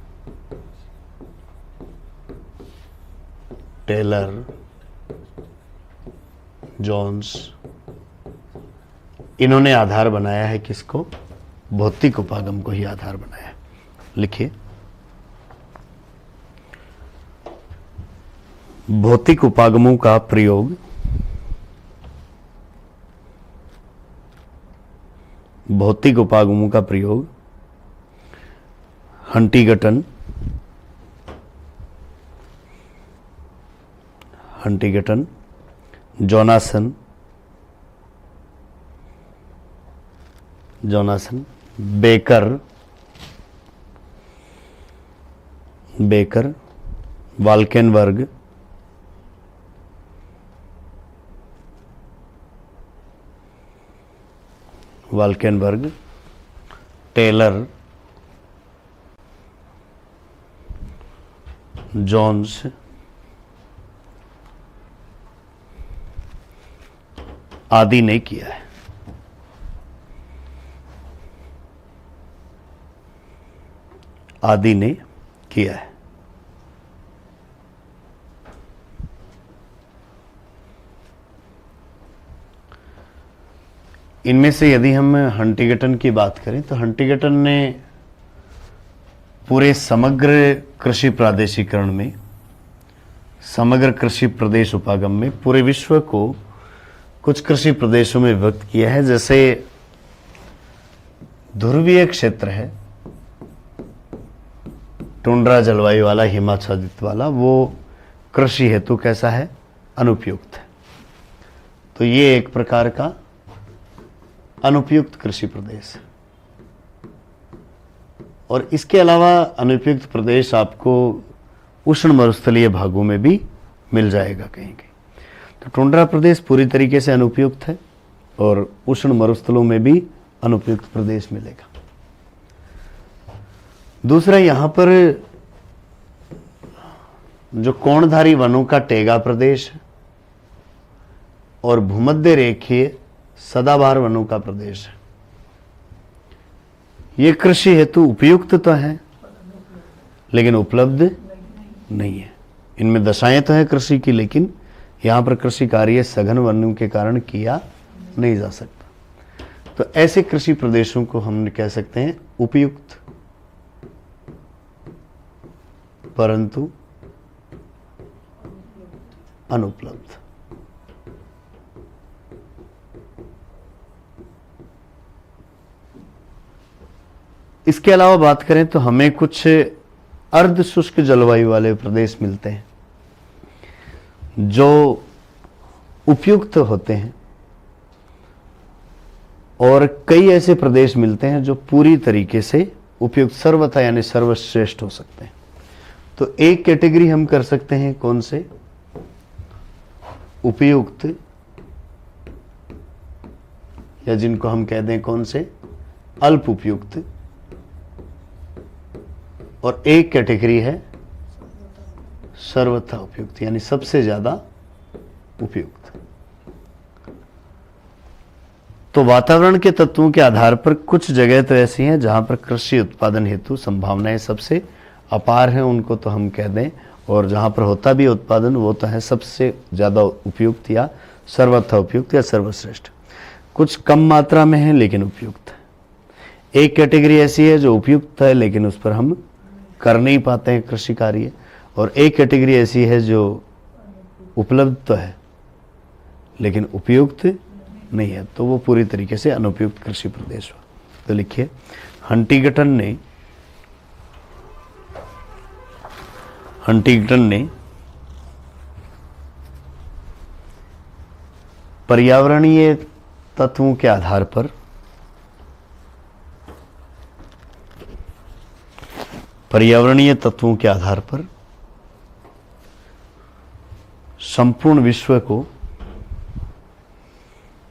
टेलर, जॉन्स, इन्होंने आधार बनाया है किसको? भौतिक उपागम को ही आधार बनाया है। लिखिए, भौतिक उपागमों का प्रयोग Huntington, Jonasson, Baker, Valkenburg, Taylor, Jones, आदि ने किया है। इनमें से यदि हम हंटिंगटन की बात करें तो हंटिंगटन ने पूरे समग्र कृषि प्रादेशिकरण में, समग्र कृषि प्रदेश उपागम में पूरे विश्व को कुछ कृषि प्रदेशों में विभक्त किया है। जैसे ध्रुवीय क्षेत्र है, टुंड्रा जलवायु वाला, हिमाच्छादित वाला, वो कृषि हेतु कैसा है? अनुपयुक्त है। तो ये एक प्रकार का अनुपयुक्त कृषि प्रदेश है। और इसके अलावा अनुपयुक्त प्रदेश आपको उष्ण मरुस्थलीय भागों में भी मिल जाएगा कहीं कहीं। तो टुंड्रा प्रदेश पूरी तरीके से अनुपयुक्त है और उष्ण मरुस्थलों में भी अनुपयुक्त प्रदेश मिलेगा। दूसरा, यहां पर जो कोणधारी वनों का टेगा प्रदेश है और भूमध्य रेखीय सदाबहार वनों का प्रदेश है, ये कृषि हेतु उपयुक्त तो है लेकिन उपलब्ध नहीं है। इनमें दशाएं तो है कृषि की, लेकिन यहां पर कृषि कार्य सघन वनों के कारण किया नहीं जा सकता। तो ऐसे कृषि प्रदेशों को हम कह सकते हैं उपयुक्त परंतु अनुपलब्ध। इसके अलावा बात करें तो हमें कुछ अर्ध शुष्क जलवायु वाले प्रदेश मिलते हैं जो उपयुक्त होते हैं, और कई ऐसे प्रदेश मिलते हैं जो पूरी तरीके से उपयुक्त, सर्वथा यानी सर्वश्रेष्ठ हो सकते हैं। तो एक कैटेगरी हम कर सकते हैं कौन से, उपयुक्त, या जिनको हम कह दें कौन से, अल्प उपयुक्त, और एक कैटेगरी है सर्वथा उपयुक्त यानी सबसे ज्यादा उपयुक्त। तो वातावरण के तत्वों के आधार पर कुछ जगह तो ऐसी हैं जहां पर कृषि उत्पादन हेतु संभावनाएं सबसे अपार हैं, उनको तो हम कह दें, और जहां पर होता भी उत्पादन वो तो है सबसे ज्यादा उपयुक्त या सर्वथा उपयुक्त या सर्वश्रेष्ठ। कुछ कम मात्रा में है लेकिन उपयुक्त है। एक कैटेगरी ऐसी है जो उपयुक्त है लेकिन उस पर हम कर नहीं पाते हैं कृषि कार्य, और एक कैटेगरी ऐसी है जो उपलब्ध तो है लेकिन उपयुक्त नहीं है, तो वो पूरी तरीके से अनुपयुक्त कृषि प्रदेश हुआ। तो लिखिए, हंटिंगटन ने पर्यावरणीय तत्वों के आधार पर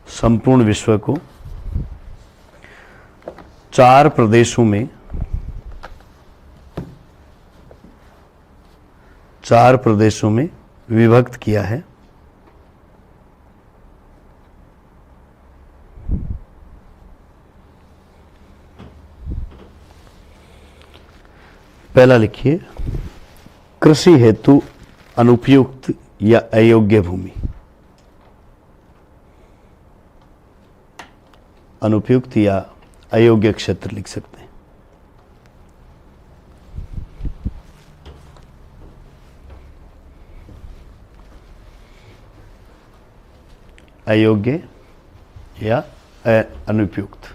संपूर्ण विश्व को 4 प्रदेशों में विभक्त किया है। पहला लिखिए, कृषि हेतु अनुपयुक्त या अयोग्य भूमि। अनुपयुक्त या अयोग्य क्षेत्र लिख सकते हैं। अयोग्य या अनुपयुक्त,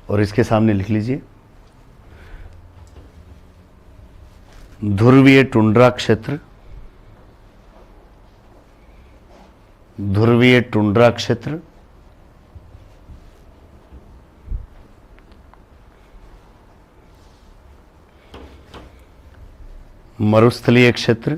और इसके सामने लिख लीजिए, ध्रुवीय टुंड्रा क्षेत्र, मरुस्थलीय क्षेत्र,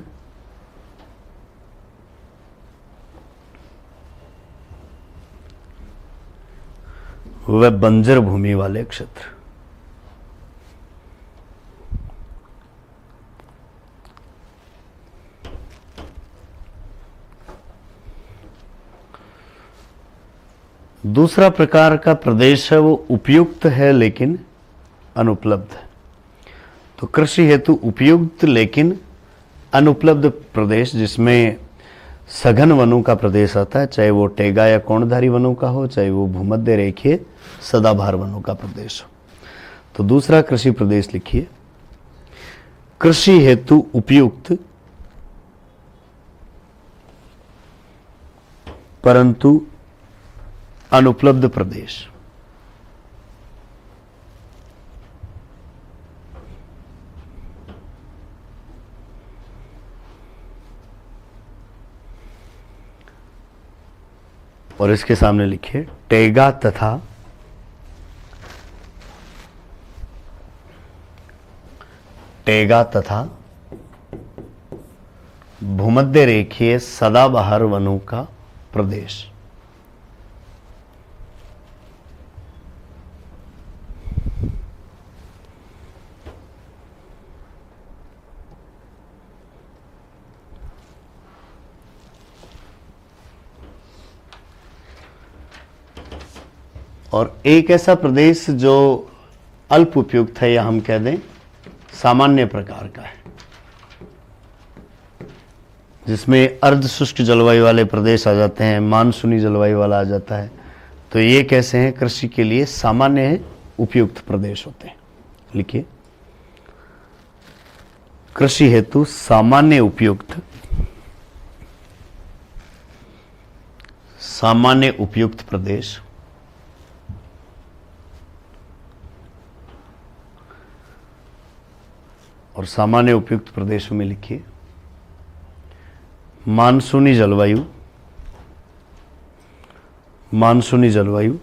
व बंजर भूमि वाले क्षेत्र। दूसरा प्रकार का प्रदेश है वो उपयुक्त है लेकिन अनुपलब्ध है। तो कृषि हेतु उपयुक्त लेकिन अनुपलब्ध प्रदेश, जिसमें सघन वनों का प्रदेश आता है, चाहे वो टेगा या कोणधारी वनों का हो, चाहे वो भूमध्य रेखीय सदाबहार वनों का प्रदेश हो। तो दूसरा कृषि प्रदेश लिखिए, कृषि हेतु उपयुक्त परंतु अनुपलब्ध प्रदेश। और इसके सामने लिखिए, टेगा तथा भूमध्य रेखीय सदाबहार वनों का प्रदेश। और एक ऐसा प्रदेश जो अल्प उपयुक्त है, या हम कह दें सामान्य प्रकार का है, जिसमें अर्ध शुष्क जलवायु वाले प्रदेश आ जाते हैं, मानसूनी जलवायु वाला आ जाता है। तो ये कैसे हैं, कृषि के लिए सामान्य उपयुक्त प्रदेश होते हैं। लिखिए, कृषि हेतु सामान्य उपयुक्त सामान्य उपयुक्त प्रदेश, और सामान्य उपयुक्त प्रदेशों में लिखिए मानसूनी जलवायु, मानसूनी जलवायु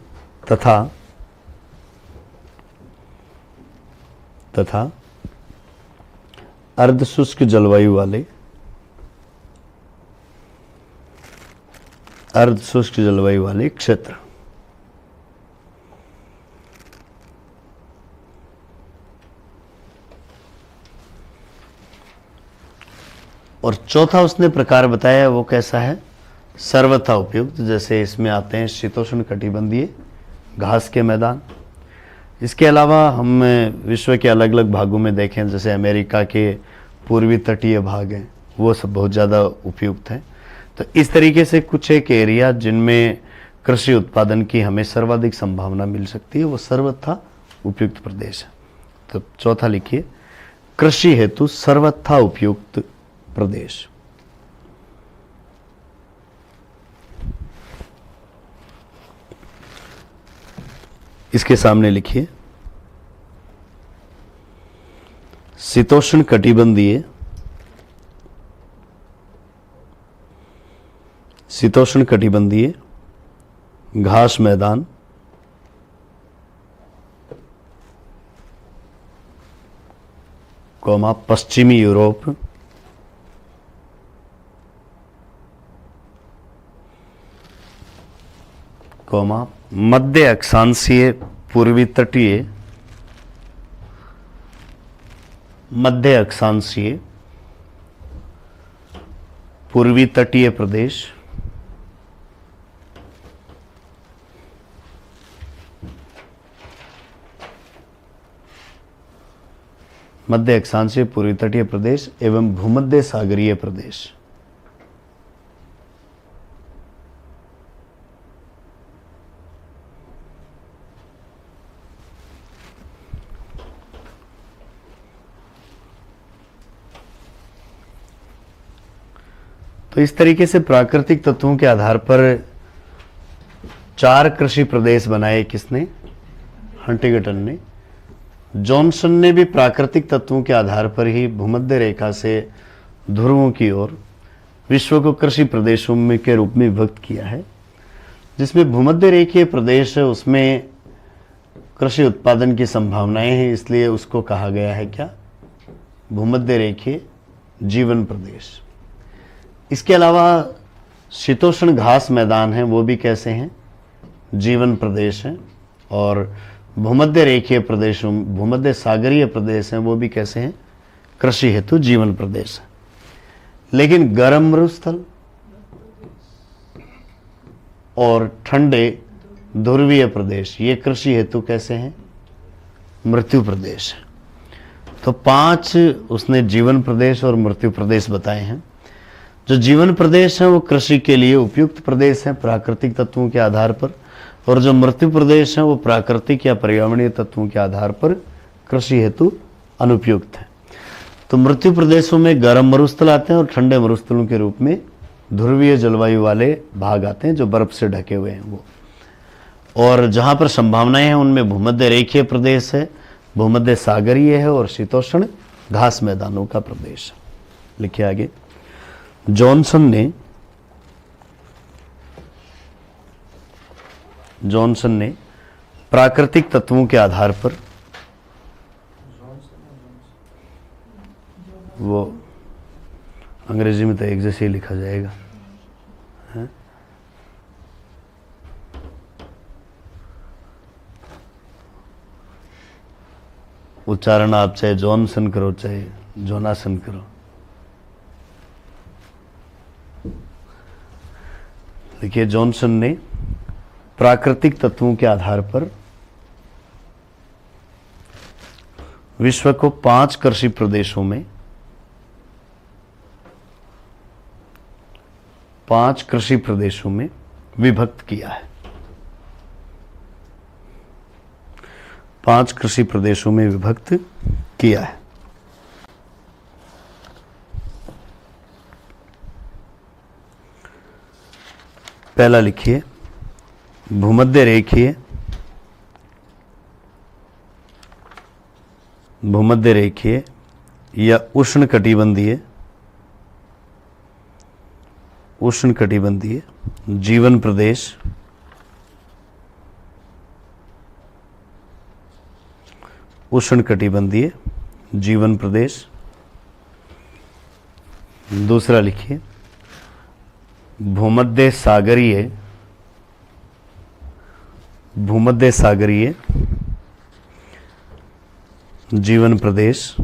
तथा अर्धशुष्क जलवायु वाले, अर्धशुष्क जलवायु वाले क्षेत्र। और चौथा उसने प्रकार बताया, वो कैसा है? सर्वथा उपयुक्त। जैसे इसमें आते हैं शीतोष्ण कटिबंधीय घास के मैदान। इसके अलावा हम विश्व के अलग अलग भागों में देखें, जैसे अमेरिका के पूर्वी तटीय भाग हैं, वो सब बहुत ज़्यादा उपयुक्त हैं। तो इस तरीके से कुछ एक एरिया जिनमें कृषि उत्पादन की हमें सर्वाधिक संभावना मिल सकती है, वो सर्वथा उपयुक्त प्रदेश है। तो चौथा लिखिए कृषि हेतु सर्वथा उपयुक्त प्रदेश। इसके सामने लिखिए शीतोष्ण कटिबंधीय, शीतोष्ण कटिबंधीय घास मैदान, कोमा पश्चिमी यूरोप, कोमा मध्य अक्षांशीय पूर्वी तटीय, मध्य अक्षांशीय पूर्वी तटीय प्रदेश, मध्य अक्षांशीय पूर्वी तटीय प्रदेश एवं भूमध्य सागरीय प्रदेश। तो इस तरीके से प्राकृतिक तत्वों के आधार पर 4 कृषि प्रदेश बनाए किसने? हंटिंगटन ने। जॉनसन ने भी प्राकृतिक तत्वों के आधार पर ही भूमध्य रेखा से ध्रुवों की ओर विश्व को कृषि प्रदेशों में के रूप में विभक्त किया है। जिसमें भूमध्य रेखीय प्रदेश है उसमें कृषि उत्पादन की संभावनाएं हैं, इसलिए उसको कहा गया है क्या? भूमध्य रेखीय जीवन प्रदेश। इसके अलावा शीतोष्ण घास मैदान हैं, वो भी कैसे हैं? जीवन प्रदेश हैं। और भूमध्य रेखीय प्रदेशों, भूमध्य सागरीय प्रदेश हैं, वो भी कैसे हैं? कृषि हेतु जीवन प्रदेश है। लेकिन गर्म मरुस्थल और ठंडे ध्रुवीय प्रदेश ये कृषि हेतु कैसे हैं? मृत्यु प्रदेश है। तो 5 उसने जीवन प्रदेश और मृत्यु प्रदेश बताए हैं। जो जीवन प्रदेश हैं वो कृषि के लिए उपयुक्त प्रदेश हैं प्राकृतिक तत्वों के आधार पर, और जो मृत्यु प्रदेश हैं वो प्राकृतिक या पर्यावरणीय तत्वों के आधार पर कृषि हेतु अनुपयुक्त है। तो मृत्यु प्रदेशों में गर्म मरुस्थल आते हैं और ठंडे मरुस्थलों के रूप में ध्रुवीय जलवायु वाले भाग आते हैं जो बर्फ से ढके हुए हैं वो। और जहां पर संभावनाएं हैं उनमें भूमध्य रेखीय प्रदेश है, भूमध्य सागरीय है और शीतोष्ण घास मैदानों का प्रदेश है। लिखिए आगे। जॉनसन ने प्राकृतिक तत्वों के आधार पर, वो अंग्रेजी में तो एक जैसे ही लिखा जाएगा, है? उच्चारण आप चाहे जॉनसन करो चाहे जोनासन करो। देखिए जॉनसन ने प्राकृतिक तत्वों के आधार पर विश्व को 5 कृषि प्रदेशों में, 5 कृषि प्रदेशों में विभक्त किया है। 5 कृषि प्रदेशों में विभक्त किया है। पहला लिखिए भूमध्य रेखीय, भूमध्य रेखीय या उष्णकटिबंधीय, उष्णकटिबंधीय जीवन प्रदेश, उष्णकटिबंधीय जीवन प्रदेश। दूसरा लिखिए भूमध्य सागरीय, भूमध्य सागरीय जीवन प्रदेश।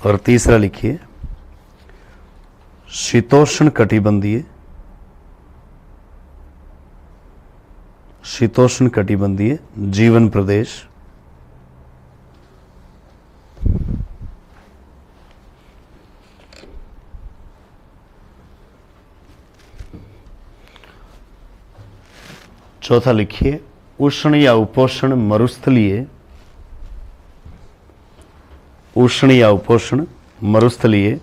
और तीसरा लिखिए शीतोष्ण कटिबंधीय, शीतोष्ण कटिबंधीय जीवन प्रदेश। चौथा लिखिए उष्ण या उपोष्ण मरुस्थलीय, उष्ण या उपोष्ण मरुस्थलीय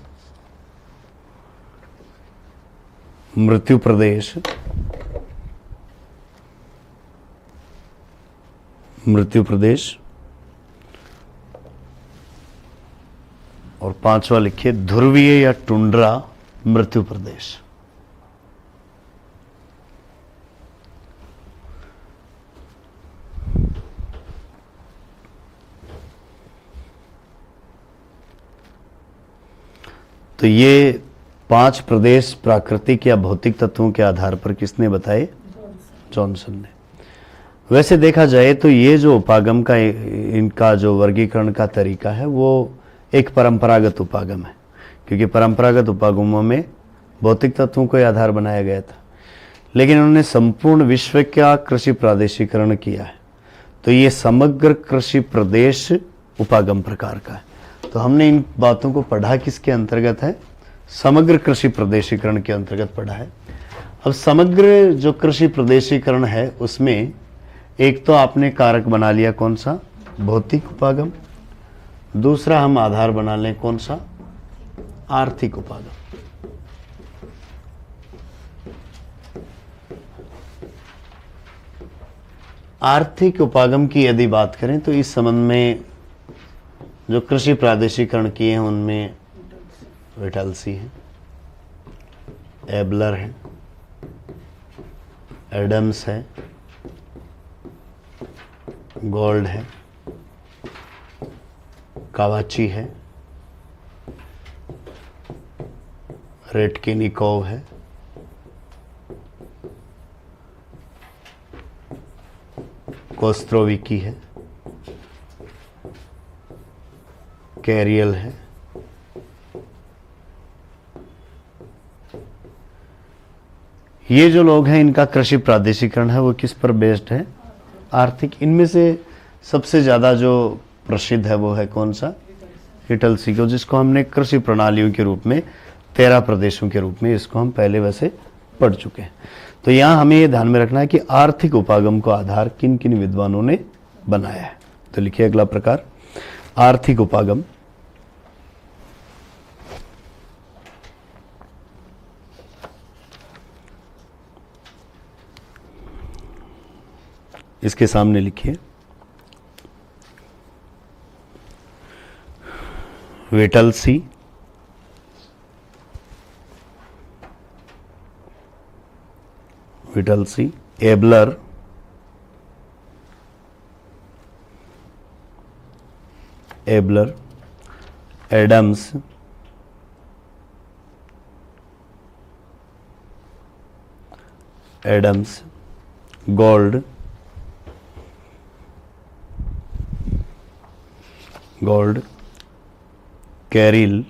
मृत्यु प्रदेश, मृत्यु प्रदेश। और पांचवा लिखिए ध्रुवीय या टुंड्रा मृत्यु प्रदेश। तो ये 5 प्रदेश प्राकृतिक या भौतिक तत्वों के आधार पर किसने बताए? जॉनसन ने। वैसे देखा जाए तो ये जो उपागम का इनका जो वर्गीकरण का तरीका है वो एक परंपरागत उपागम है, क्योंकि परंपरागत उपागमों में भौतिक तत्वों को आधार बनाया गया था, लेकिन उन्होंने संपूर्ण विश्व का कृषि प्रादेशिकरण किया है। तो ये समग्र कृषि प्रदेश उपागम प्रकार का है। तो हमने इन बातों को पढ़ा किसके अंतर्गत है? समग्र कृषि प्रदेशीकरण के अंतर्गत पढ़ा है। अब समग्र जो कृषि प्रदेशीकरण है उसमें एक तो आपने कारक बना लिया कौन सा? भौतिक उपागम। दूसरा हम आधार बना लें कौन सा? आर्थिक उपागम। आर्थिक उपागम की यदि बात करें तो इस संबंध में जो कृषि प्रादेशिकरण किए हैं उनमें विटलसी है, एबलर है, एडम्स है, गोल्ड है, कावाची है, रेटकिनिकोव है, कोस्त्रोविकी है, कैरियल है। ये जो लोग हैं इनका कृषि प्रादेशिकरण है वो किस पर बेस्ड है? आर्थिक। इनमें से सबसे ज्यादा जो प्रसिद्ध है वो है कौन सा? इटलसी को, जिसको हमने कृषि प्रणालियों के रूप में 13 प्रदेशों के रूप में इसको हम पहले वैसे पढ़ चुके हैं। तो यहां हमें ये ध्यान में रखना है कि आर्थिक उपागम को आधार किन किन विद्वानों ने बनाया है। तो लिखिए अगला प्रकार आर्थिक उपागम। इसके सामने लिखिए Whittlesey, Whittlesey, Abler, Abler, Adams, Adams, Gould, Gould, कैरिल,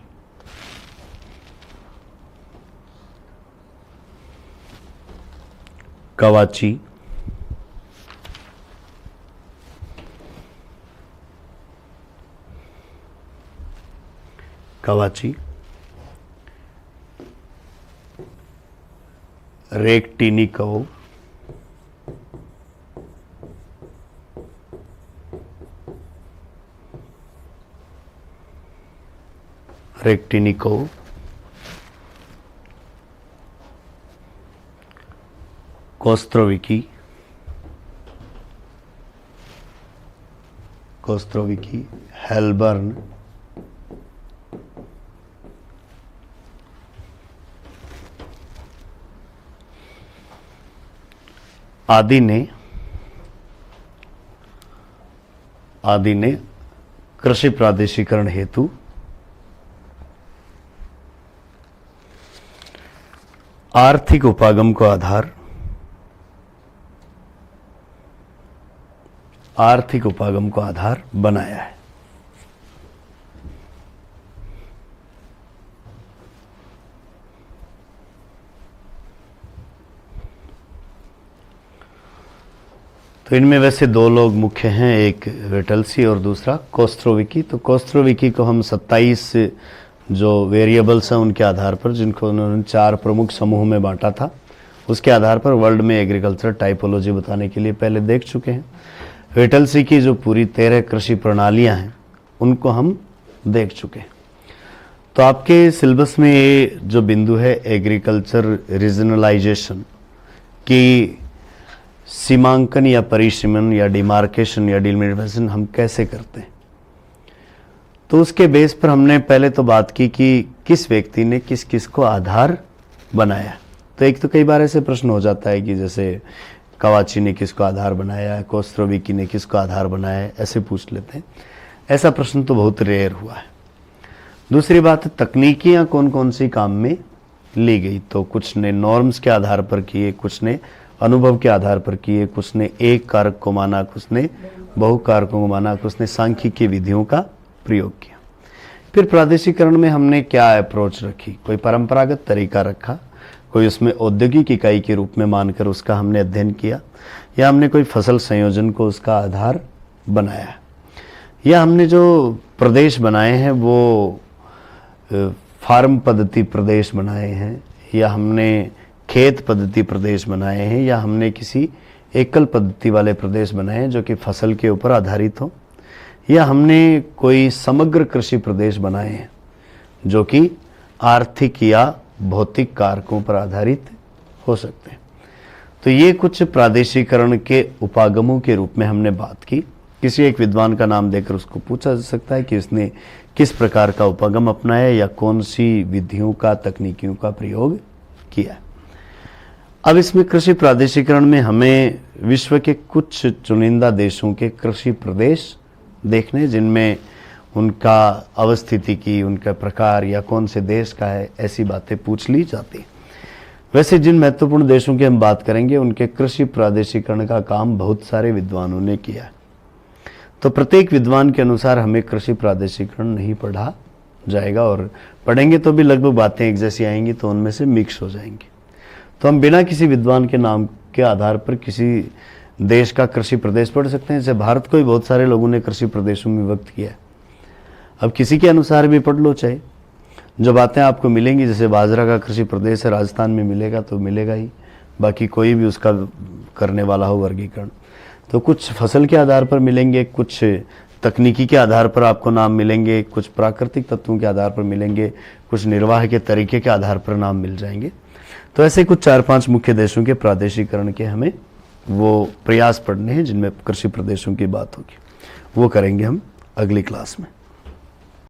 Kawachi, Kawachi, Rektinikov, Rektinikov, Kostrowicki, Helburn, आदि ने कृषि प्रादेशिकरण हेतु आर्थिक उपागम को आधार बनाया है। तो इनमें वैसे दो लोग मुख्य हैं, एक वेटल्सी और दूसरा कोस्त्रोविकी। तो कोस्त्रोविकी को हम 27 जो वेरिएबल्स हैं उनके आधार पर, जिनको उन्होंने 4 प्रमुख समूह में बांटा था, उसके आधार पर वर्ल्ड में एग्रीकल्चर टाइपोलॉजी बताने के लिए पहले देख चुके हैं। वेटल्सी की जो पूरी 13 कृषि प्रणालियां हैं उनको हम देख चुके हैं। तो आपके सिलेबस में ये जो बिंदु है एग्रीकल्चर रीजनलाइजेशन की सीमांकन या परिसीमन या डिमार्केशन या डिलिमिटेशन हम कैसे करते हैं, तो उसके बेस पर हमने पहले तो बात की कि किस व्यक्ति ने किस किस को आधार बनाया। तो एक तो कई बार ऐसे प्रश्न हो जाता है कि जैसे कवाची ने किसको आधार बनाया है, कोस्त्रोविकी ने किसको आधार बनाया है, ऐसे पूछ लेते हैं। ऐसा प्रश्न तो बहुत रेयर हुआ है। दूसरी बात, तकनीकियां कौन कौन सी काम में ली गई, तो कुछ ने नॉर्म्स के आधार पर किए, कुछ ने अनुभव के आधार पर किए, कुछ ने एक कारक को माना, कुछ ने बहु कारकों को माना, कुछ ने सांख्यिकीय विधियों का प्रयोग किया। फिर प्रादेशिकरण में हमने क्या अप्रोच रखी, कोई परंपरागत तरीका रखा, कोई उसमें औद्योगिक इकाई के रूप में मानकर उसका हमने अध्ययन किया, या हमने कोई फसल संयोजन को उसका आधार बनाया, या हमने जो प्रदेश बनाए हैं वो फार्म पद्धति प्रदेश बनाए हैं, या हमने खेत पद्धति प्रदेश बनाए हैं, या हमने किसी एकल पद्धति वाले प्रदेश बनाए हैं जो कि फसल के ऊपर आधारित हो, या हमने कोई समग्र कृषि प्रदेश बनाए हैं जो कि आर्थिक या भौतिक कारकों पर आधारित हो सकते हैं। तो ये कुछ प्रादेशिकरण के उपागमों के रूप में हमने बात की। किसी एक विद्वान का नाम देकर उसको पूछा जा सकता है कि उसने किस प्रकार का उपागम अपनाया या कौन सी विधियों का, तकनीकियों का प्रयोग किया। अब इसमें कृषि प्रादेशिकरण में हमें विश्व के कुछ चुनिंदा देशों के कृषि प्रदेश देखने, जिनमें उनका अवस्थिति की, उनका प्रकार या कौन से देश का है, ऐसी बातें पूछ ली जाती। वैसे जिन महत्वपूर्ण देशों की हम बात करेंगे उनके कृषि प्रादेशिकरण का काम बहुत सारे विद्वानों ने किया। तो प्रत्येक विद्वान के अनुसार हमें कृषि प्रादेशिकरण नहीं पढ़ा जाएगा, और पढ़ेंगे तो भी लगभग बातें एक जैसी आएंगी, तो उनमें से मिक्स हो जाएंगे। तो हम बिना किसी विद्वान के नाम के आधार पर किसी देश का कृषि प्रदेश पढ़ सकते हैं। जैसे भारत को ही बहुत सारे लोगों ने कृषि प्रदेशों में विभक्त किया है। अब किसी के अनुसार भी पढ़ लो, चाहे जो बातें आपको मिलेंगी, जैसे बाजरा का कृषि प्रदेश है राजस्थान में मिलेगा तो मिलेगा ही, बाकी कोई भी उसका करने वाला हो वर्गीकरण। तो कुछ फसल के आधार पर मिलेंगे, कुछ तकनीकी के आधार पर आपको नाम मिलेंगे, कुछ प्राकृतिक तत्वों के आधार पर मिलेंगे, कुछ निर्वाह के तरीके के आधार पर नाम मिल जाएंगे। तो ऐसे कुछ 4-5 मुख्य देशों के प्रादेशिकरण के हमें वो प्रयास पढ़ने हैं जिनमें कृषि प्रदेशों की बात होगी। वो करेंगे हम अगली क्लास में।